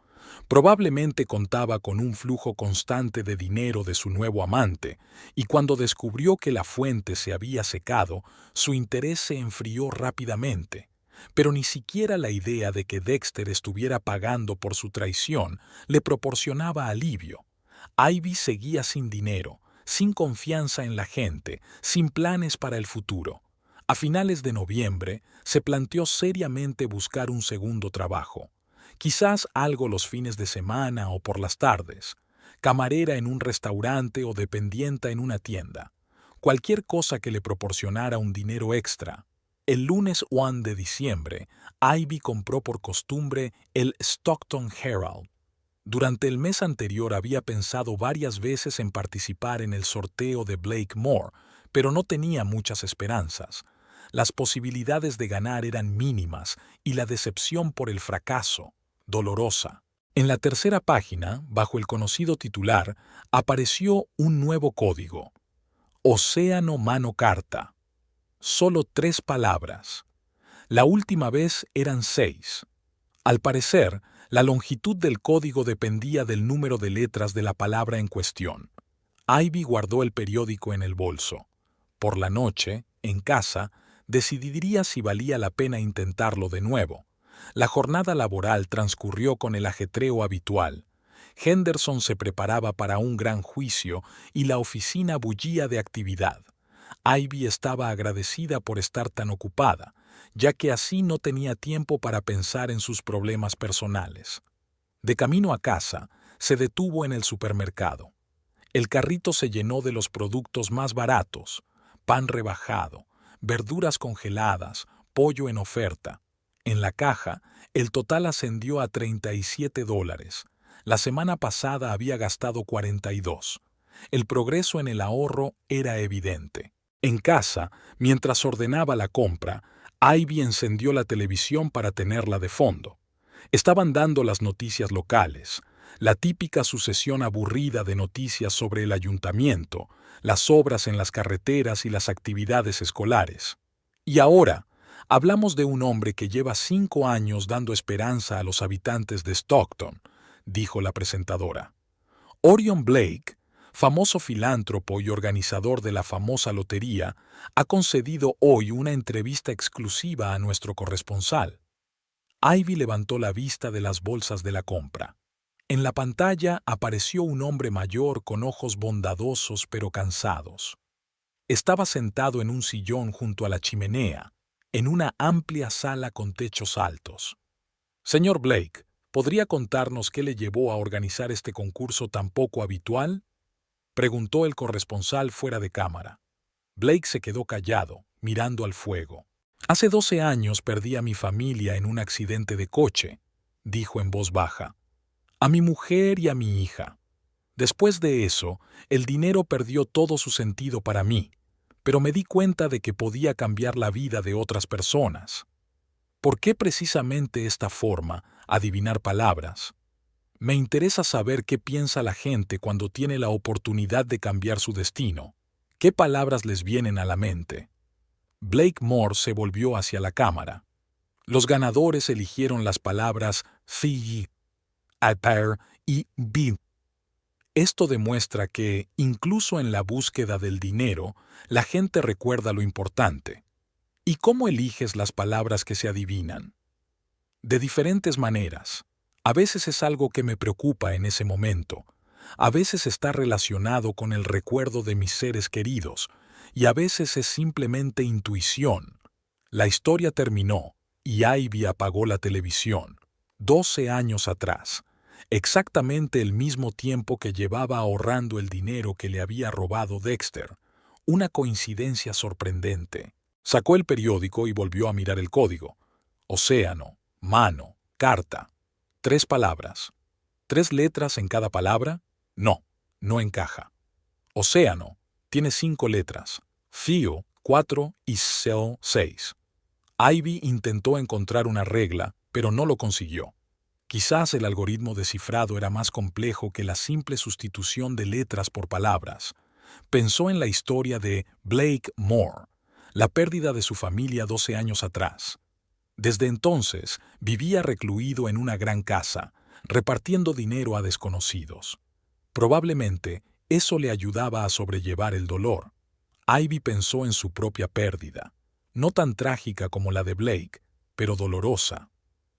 Probablemente contaba con un flujo constante de dinero de su nuevo amante, y cuando descubrió que la fuente se había secado, su interés se enfrió rápidamente. Pero ni siquiera la idea de que Dexter estuviera pagando por su traición le proporcionaba alivio. Ivy seguía sin dinero, sin confianza en la gente, sin planes para el futuro. A finales de noviembre, se planteó seriamente buscar un segundo trabajo. Quizás algo los fines de semana o por las tardes, camarera en un restaurante o dependienta en una tienda. Cualquier cosa que le proporcionara un dinero extra. El lunes 1 de diciembre, Ivy compró por costumbre el Stockton Herald. Durante el mes anterior había pensado varias veces en participar en el sorteo de Blake Moore, pero no tenía muchas esperanzas. Las posibilidades de ganar eran mínimas y la decepción por el fracaso, dolorosa. En la tercera página, bajo el conocido titular, apareció un nuevo código. Océano Mano Carta. Solo 3 palabras. La última vez eran 6. Al parecer, la longitud del código dependía del número de letras de la palabra en cuestión. Ivy guardó el periódico en el bolso. Por la noche, en casa, decidiría si valía la pena intentarlo de nuevo. La jornada laboral transcurrió con el ajetreo habitual. Henderson se preparaba para un gran juicio y la oficina bullía de actividad. Ivy estaba agradecida por estar tan ocupada, ya que así no tenía tiempo para pensar en sus problemas personales. De camino a casa, se detuvo en el supermercado. El carrito se llenó de los productos más baratos: pan rebajado, verduras congeladas, pollo en oferta. En la caja, el total ascendió a $37. La semana pasada había gastado 42. El progreso en el ahorro era evidente. En casa, mientras ordenaba la compra, Ivy encendió la televisión para tenerla de fondo. Estaban dando las noticias locales, la típica sucesión aburrida de noticias sobre el ayuntamiento, las obras en las carreteras y las actividades escolares. Y ahora, hablamos de un hombre que lleva 5 años dando esperanza a los habitantes de Stockton, dijo la presentadora. Orion Blake, famoso filántropo y organizador de la famosa lotería, ha concedido hoy una entrevista exclusiva a nuestro corresponsal. Ivy levantó la vista de las bolsas de la compra. En la pantalla apareció un hombre mayor con ojos bondadosos pero cansados. Estaba sentado en un sillón junto a la chimenea, en una amplia sala con techos altos. Señor Blake, ¿podría contarnos qué le llevó a organizar este concurso tan poco habitual? Preguntó el corresponsal fuera de cámara. Blake se quedó callado, mirando al fuego. Hace 12 años perdí a mi familia en un accidente de coche, dijo en voz baja. A mi mujer y a mi hija. Después de eso, el dinero perdió todo su sentido para mí, pero me di cuenta de que podía cambiar la vida de otras personas. ¿Por qué precisamente esta forma, adivinar palabras? Me interesa saber qué piensa la gente cuando tiene la oportunidad de cambiar su destino. ¿Qué palabras les vienen a la mente? Blake Moore se volvió hacia la cámara. Los ganadores eligieron las palabras fee, pair y be. Esto demuestra que, incluso en la búsqueda del dinero, la gente recuerda lo importante. ¿Y cómo eliges las palabras que se adivinan? De diferentes maneras. A veces es algo que me preocupa en ese momento. A veces está relacionado con el recuerdo de mis seres queridos. Y a veces es simplemente intuición. La historia terminó y Ivy apagó la televisión. 12 años atrás. Exactamente el mismo tiempo que llevaba ahorrando el dinero que le había robado Dexter. Una coincidencia sorprendente. Sacó el periódico y volvió a mirar el código. Océano, mano, carta. 3 palabras. ¿3 letras en cada palabra? No, no encaja. Océano tiene 5 letras. Fío, 4 y cell, 6. Ivy intentó encontrar una regla, pero no lo consiguió. Quizás el algoritmo descifrado era más complejo que la simple sustitución de letras por palabras. Pensó en la historia de Blake Moore, la pérdida de su familia 12 años atrás. Desde entonces, vivía recluido en una gran casa, repartiendo dinero a desconocidos. Probablemente, eso le ayudaba a sobrellevar el dolor. Ivy pensó en su propia pérdida, no tan trágica como la de Blake, pero dolorosa.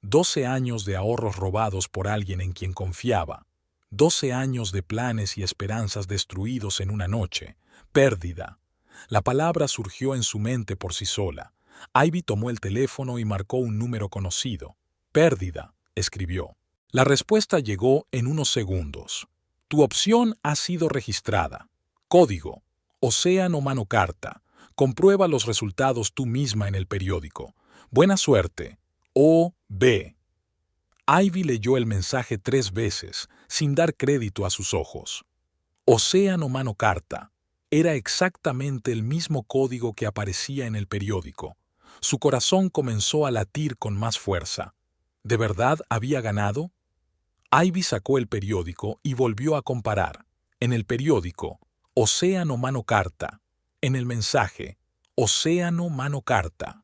12 años de ahorros robados por alguien en quien confiaba. 12 años de planes y esperanzas destruidos en una noche. Pérdida. La palabra surgió en su mente por sí sola. Ivy tomó el teléfono y marcó un número conocido. Pérdida, escribió. La respuesta llegó en unos segundos. Tu opción ha sido registrada. Código. Océano mano carta. Comprueba los resultados tú misma en el periódico. Buena suerte. O.B. Ivy leyó el mensaje 3 veces, sin dar crédito a sus ojos. Océano mano carta. Era exactamente el mismo código que aparecía en el periódico. Su corazón comenzó a latir con más fuerza. ¿De verdad había ganado? Ivy sacó el periódico y volvió a comparar. En el periódico, Océano mano carta. En el mensaje, Océano mano carta.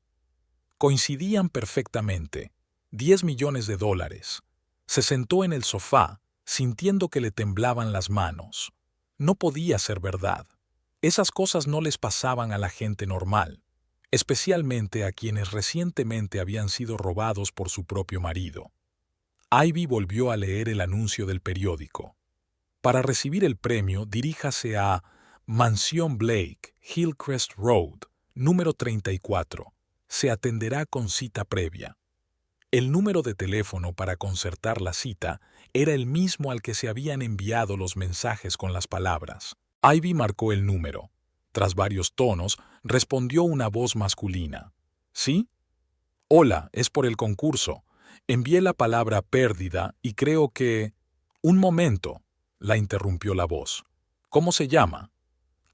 Coincidían perfectamente. 10 millones de dólares. Se sentó en el sofá, sintiendo que le temblaban las manos. No podía ser verdad. Esas cosas no les pasaban a la gente normal, especialmente a quienes recientemente habían sido robados por su propio marido. Ivy volvió a leer el anuncio del periódico. Para recibir el premio, diríjase a Mansión Blake, Hillcrest Road, número 34. Se atenderá con cita previa. El número de teléfono para concertar la cita era el mismo al que se habían enviado los mensajes con las palabras. Ivy marcó el número. Tras varios tonos, respondió una voz masculina. ¿Sí? Hola, es por el concurso. Envié la palabra pérdida y creo que... Un momento, la interrumpió la voz. ¿Cómo se llama?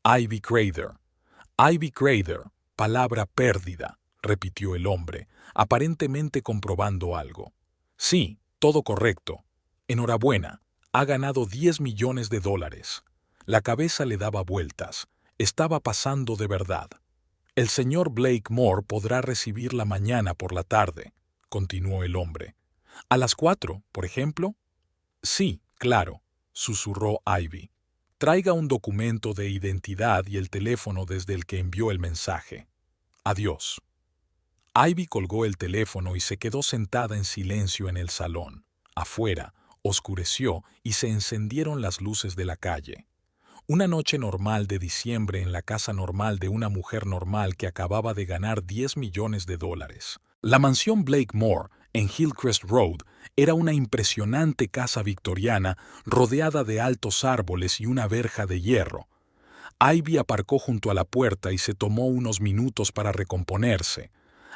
Ivy Crater. Ivy Crater, palabra pérdida, repitió el hombre, aparentemente comprobando algo. Sí, todo correcto. Enhorabuena, ha ganado 10 millones de dólares. La cabeza le daba vueltas. Estaba pasando de verdad. El señor Blake Moore podrá recibirla mañana por la tarde, continuó el hombre. ¿A las 4, por ejemplo? Sí, claro, susurró Ivy. Traiga un documento de identidad y el teléfono desde el que envió el mensaje. Adiós. Ivy colgó el teléfono y se quedó sentada en silencio en el salón. Afuera, oscureció y se encendieron las luces de la calle. Una noche normal de diciembre en la casa normal de una mujer normal que acababa de ganar $10 millones. La mansión Blakemore, en Hillcrest Road, era una impresionante casa victoriana rodeada de altos árboles y una verja de hierro. Ivy aparcó junto a la puerta y se tomó unos minutos para recomponerse.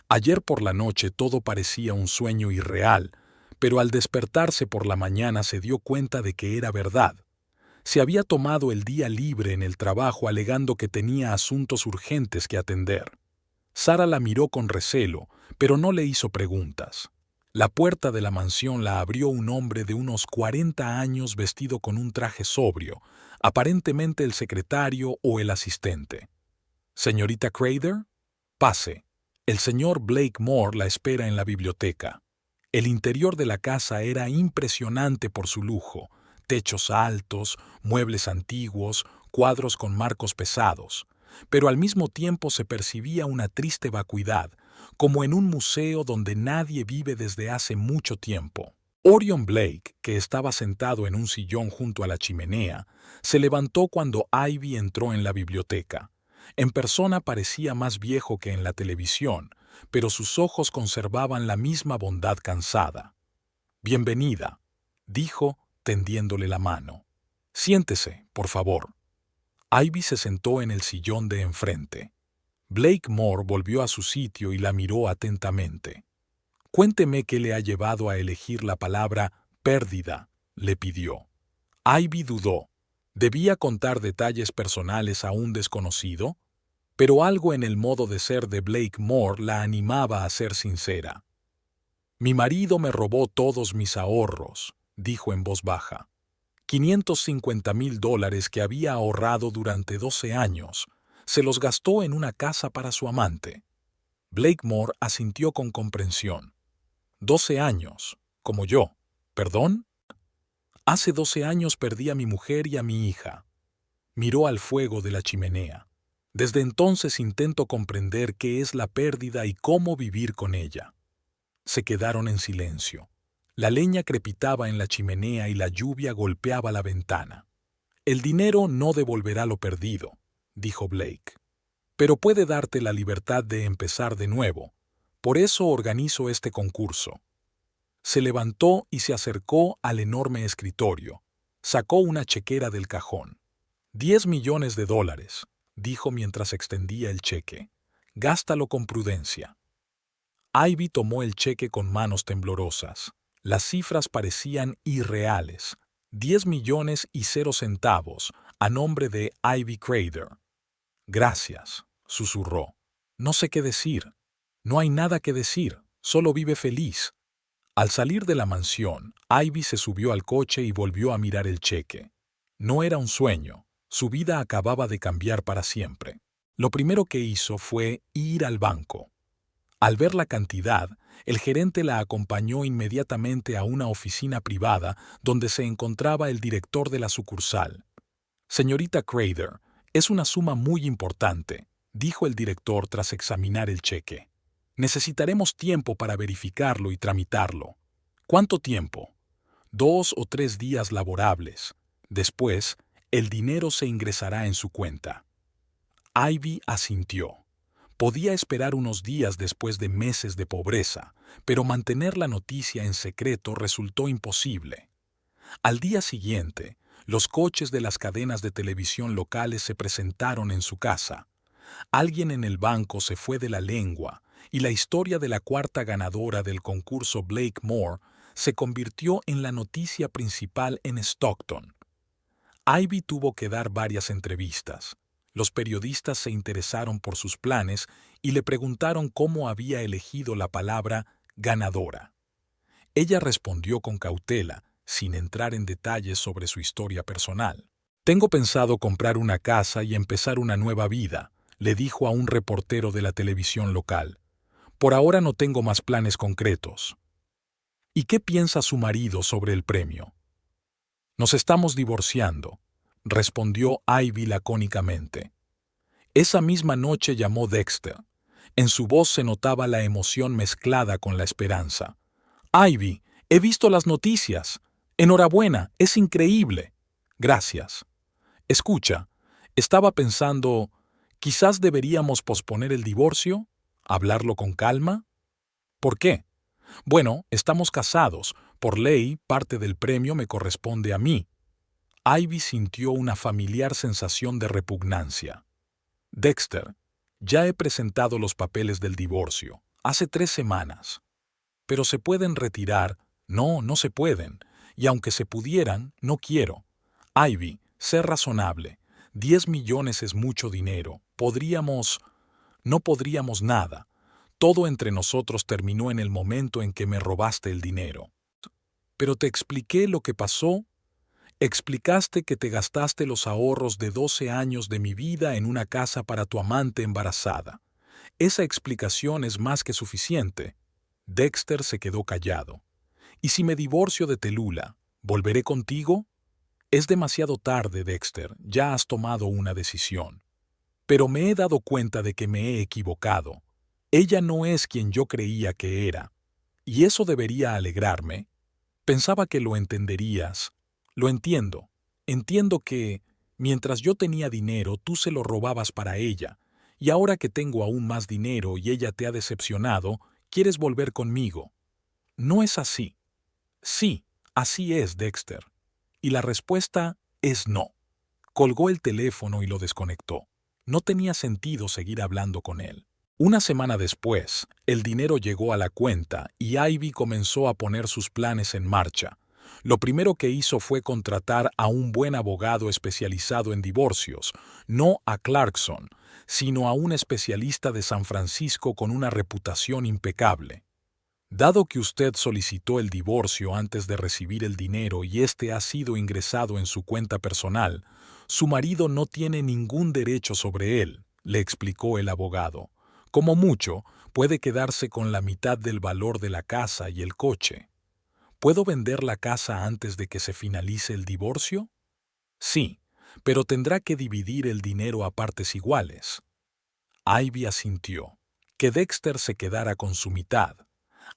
Ayer por la noche todo parecía un sueño irreal, pero al despertarse por la mañana se dio cuenta de que era verdad. Se había tomado el día libre en el trabajo alegando que tenía asuntos urgentes que atender. Sara la miró con recelo, pero no le hizo preguntas. La puerta de la mansión la abrió un hombre de unos 40 años vestido con un traje sobrio, aparentemente el secretario o el asistente. «Señorita Crader, pase. El señor Blakemore la espera en la biblioteca». El interior de la casa era impresionante por su lujo. Techos altos, muebles antiguos, cuadros con marcos pesados, pero al mismo tiempo se percibía una triste vacuidad, como en un museo donde nadie vive desde hace mucho tiempo. Orion Blake, que estaba sentado en un sillón junto a la chimenea, se levantó cuando Ivy entró en la biblioteca. En persona parecía más viejo que en la televisión, pero sus ojos conservaban la misma bondad cansada. «Bienvenida», dijo, tendiéndole la mano. «Siéntese, por favor». Ivy se sentó en el sillón de enfrente. Blakemore volvió a su sitio y la miró atentamente. «Cuénteme qué le ha llevado a elegir la palabra pérdida», le pidió. Ivy dudó. ¿Debía contar detalles personales a un desconocido? Pero algo en el modo de ser de Blakemore la animaba a ser sincera. «Mi marido me robó todos mis ahorros», dijo en voz baja. $550,000 que había ahorrado durante 12 años. Se los gastó en una casa para su amante. Blakemore asintió con comprensión. 12 años, como yo. ¿Perdón? Hace 12 años perdí a mi mujer y a mi hija. Miró al fuego de la chimenea. Desde entonces intento comprender qué es la pérdida y cómo vivir con ella. Se quedaron en silencio. La leña crepitaba en la chimenea y la lluvia golpeaba la ventana. «El dinero no devolverá lo perdido», dijo Blake. «Pero puede darte la libertad de empezar de nuevo. Por eso organizo este concurso». Se levantó y se acercó al enorme escritorio. Sacó una chequera del cajón. $10 millones, dijo mientras extendía el cheque. «Gástalo con prudencia». Ivy tomó el cheque con manos temblorosas. Las cifras parecían irreales. 10 millones y 0 centavos, a nombre de Ivy Crader. «Gracias», susurró. «No sé qué decir. No hay nada que decir, solo vive feliz». Al salir de la mansión, Ivy se subió al coche y volvió a mirar el cheque. No era un sueño, su vida acababa de cambiar para siempre. Lo primero que hizo fue ir al banco. Al ver la cantidad, el gerente la acompañó inmediatamente a una oficina privada donde se encontraba el director de la sucursal. «Señorita Crader, es una suma muy importante», dijo el director tras examinar el cheque. «Necesitaremos tiempo para verificarlo y tramitarlo». «¿Cuánto tiempo?» «2 o 3 días laborables. Después, el dinero se ingresará en su cuenta». Ivy asintió. Podía esperar unos días después de meses de pobreza, pero mantener la noticia en secreto resultó imposible. Al día siguiente, los coches de las cadenas de televisión locales se presentaron en su casa. Alguien en el banco se fue de la lengua y la historia de la cuarta ganadora del concurso Blakemore se convirtió en la noticia principal en Stockton. Ivy tuvo que dar varias entrevistas. Los periodistas se interesaron por sus planes y le preguntaron cómo había elegido la palabra ganadora. Ella respondió con cautela, sin entrar en detalles sobre su historia personal. «Tengo pensado comprar una casa y empezar una nueva vida», le dijo a un reportero de la televisión local. «Por ahora no tengo más planes concretos». «¿Y qué piensa su marido sobre el premio?» «Nos estamos divorciando», respondió Ivy lacónicamente. Esa misma noche llamó Dexter. En su voz se notaba la emoción mezclada con la esperanza. «Ivy, he visto las noticias. Enhorabuena, es increíble. Gracias. Escucha, estaba pensando, quizás deberíamos posponer el divorcio, hablarlo con calma. ¿Por qué? Bueno, estamos casados. Por ley, parte del premio me corresponde a mí. Ivy sintió una familiar sensación de repugnancia. Dexter, ya he presentado los papeles del divorcio, hace 3 semanas. Pero se pueden retirar. No, no se pueden. Y aunque se pudieran, no quiero. Ivy, sé razonable. 10 millones es mucho dinero. No podríamos nada. Todo entre nosotros terminó en el momento en que me robaste el dinero. Pero te expliqué lo que pasó. Explicaste que te gastaste los ahorros de 12 años de mi vida en una casa para tu amante embarazada. Esa explicación es más que suficiente. Dexter se quedó callado. ¿Y si me divorcio de Tallulah, volveré contigo? Es demasiado tarde, Dexter, ya has tomado una decisión. Pero me he dado cuenta de que me he equivocado. Ella no es quien yo creía que era. Y eso debería alegrarme. Pensaba que lo entenderías. Lo entiendo. Entiendo que, mientras yo tenía dinero, tú se lo robabas para ella. Y ahora que tengo aún más dinero y ella te ha decepcionado, quieres volver conmigo. No es así. Sí, así es, Dexter. Y la respuesta es no. Colgó el teléfono y lo desconectó. No tenía sentido seguir hablando con él. Una semana después, el dinero llegó a la cuenta y Ivy comenzó a poner sus planes en marcha. Lo primero que hizo fue contratar a un buen abogado especializado en divorcios, no a Clarkson, sino a un especialista de San Francisco con una reputación impecable. Dado que usted solicitó el divorcio antes de recibir el dinero y este ha sido ingresado en su cuenta personal, su marido no tiene ningún derecho sobre él, le explicó el abogado. Como mucho, puede quedarse con la mitad del valor de la casa y el coche. ¿Puedo vender la casa antes de que se finalice el divorcio? Sí, pero tendrá que dividir el dinero a partes iguales. Ivy asintió. Que Dexter se quedara con su mitad.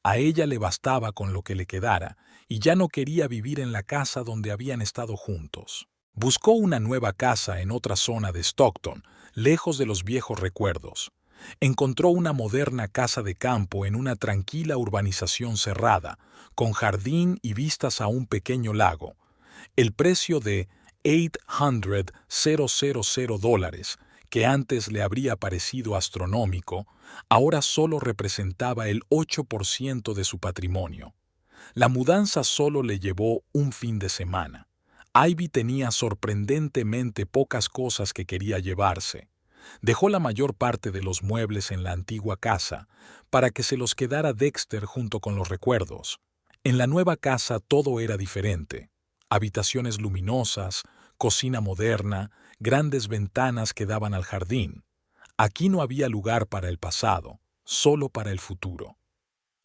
A ella le bastaba con lo que le quedara, y ya no quería vivir en la casa donde habían estado juntos. Buscó una nueva casa en otra zona de Stockton, lejos de los viejos recuerdos. Encontró una moderna casa de campo en una tranquila urbanización cerrada, con jardín y vistas a un pequeño lago. El precio de $800,000, que antes le habría parecido astronómico, ahora solo representaba el 8% de su patrimonio. La mudanza solo le llevó un fin de semana. Ivy tenía sorprendentemente pocas cosas que quería llevarse. Dejó la mayor parte de los muebles en la antigua casa para que se los quedara Dexter junto con los recuerdos. En la nueva casa todo era diferente. Habitaciones luminosas, cocina moderna, grandes ventanas que daban al jardín. Aquí no había lugar para el pasado, solo para el futuro.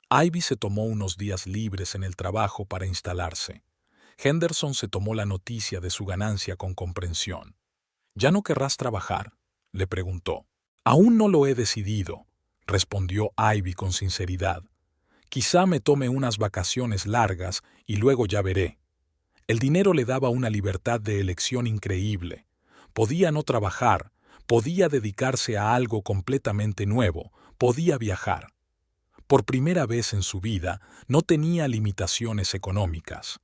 Ivy se tomó unos días libres en el trabajo para instalarse. Henderson se tomó la noticia de su ganancia con comprensión. ¿Ya no querrás trabajar?, le preguntó. Aún no lo he decidido, respondió Ivy con sinceridad. Quizá me tome unas vacaciones largas y luego ya veré. El dinero le daba una libertad de elección increíble. Podía no trabajar, podía dedicarse a algo completamente nuevo, podía viajar. Por primera vez en su vida no tenía limitaciones económicas.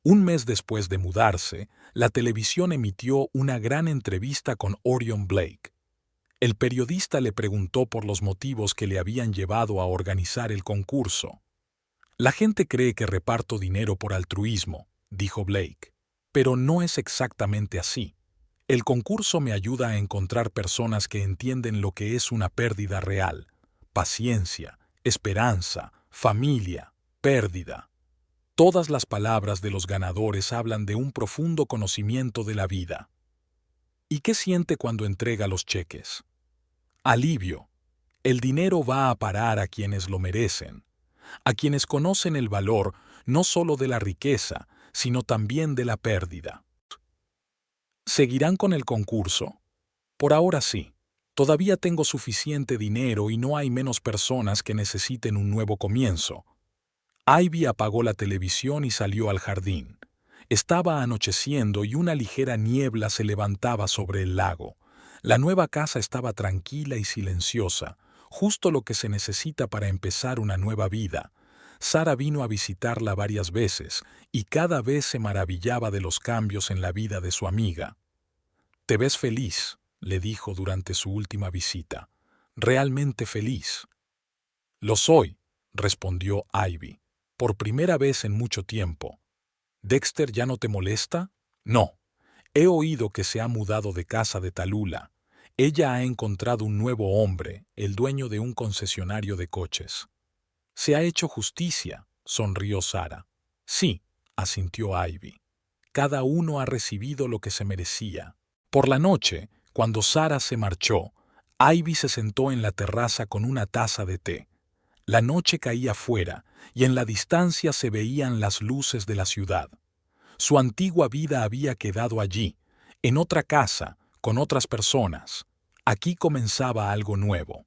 Un mes después de mudarse, la televisión emitió una gran entrevista con Orion Blake. El periodista le preguntó por los motivos que le habían llevado a organizar el concurso. La gente cree que reparto dinero por altruismo, dijo Blake. Pero no es exactamente así. El concurso me ayuda a encontrar personas que entienden lo que es una pérdida real. Paciencia, esperanza, familia, pérdida. Todas las palabras de los ganadores hablan de un profundo conocimiento de la vida. ¿Y qué siente cuando entrega los cheques? Alivio. El dinero va a parar a quienes lo merecen, a quienes conocen el valor no solo de la riqueza, sino también de la pérdida. ¿Seguirán con el concurso? Por ahora sí. Todavía tengo suficiente dinero y no hay menos personas que necesiten un nuevo comienzo. Ivy apagó la televisión y salió al jardín. Estaba anocheciendo y una ligera niebla se levantaba sobre el lago. La nueva casa estaba tranquila y silenciosa, justo lo que se necesita para empezar una nueva vida. Sara vino a visitarla varias veces y cada vez se maravillaba de los cambios en la vida de su amiga. «Te ves feliz», le dijo durante su última visita. «Realmente feliz». «Lo soy», respondió Ivy, «por primera vez en mucho tiempo». «¿Dexter ya no te molesta?» «No. He oído que se ha mudado de casa de Tallulah. Ella ha encontrado un nuevo hombre, el dueño de un concesionario de coches». «Se ha hecho justicia», sonrió Sara. «Sí», asintió Ivy. «Cada uno ha recibido lo que se merecía». Por la noche, cuando Sara se marchó, Ivy se sentó en la terraza con una taza de té. La noche caía fuera y en la distancia se veían las luces de la ciudad. Su antigua vida había quedado allí, en otra casa, con otras personas. Aquí comenzaba algo nuevo.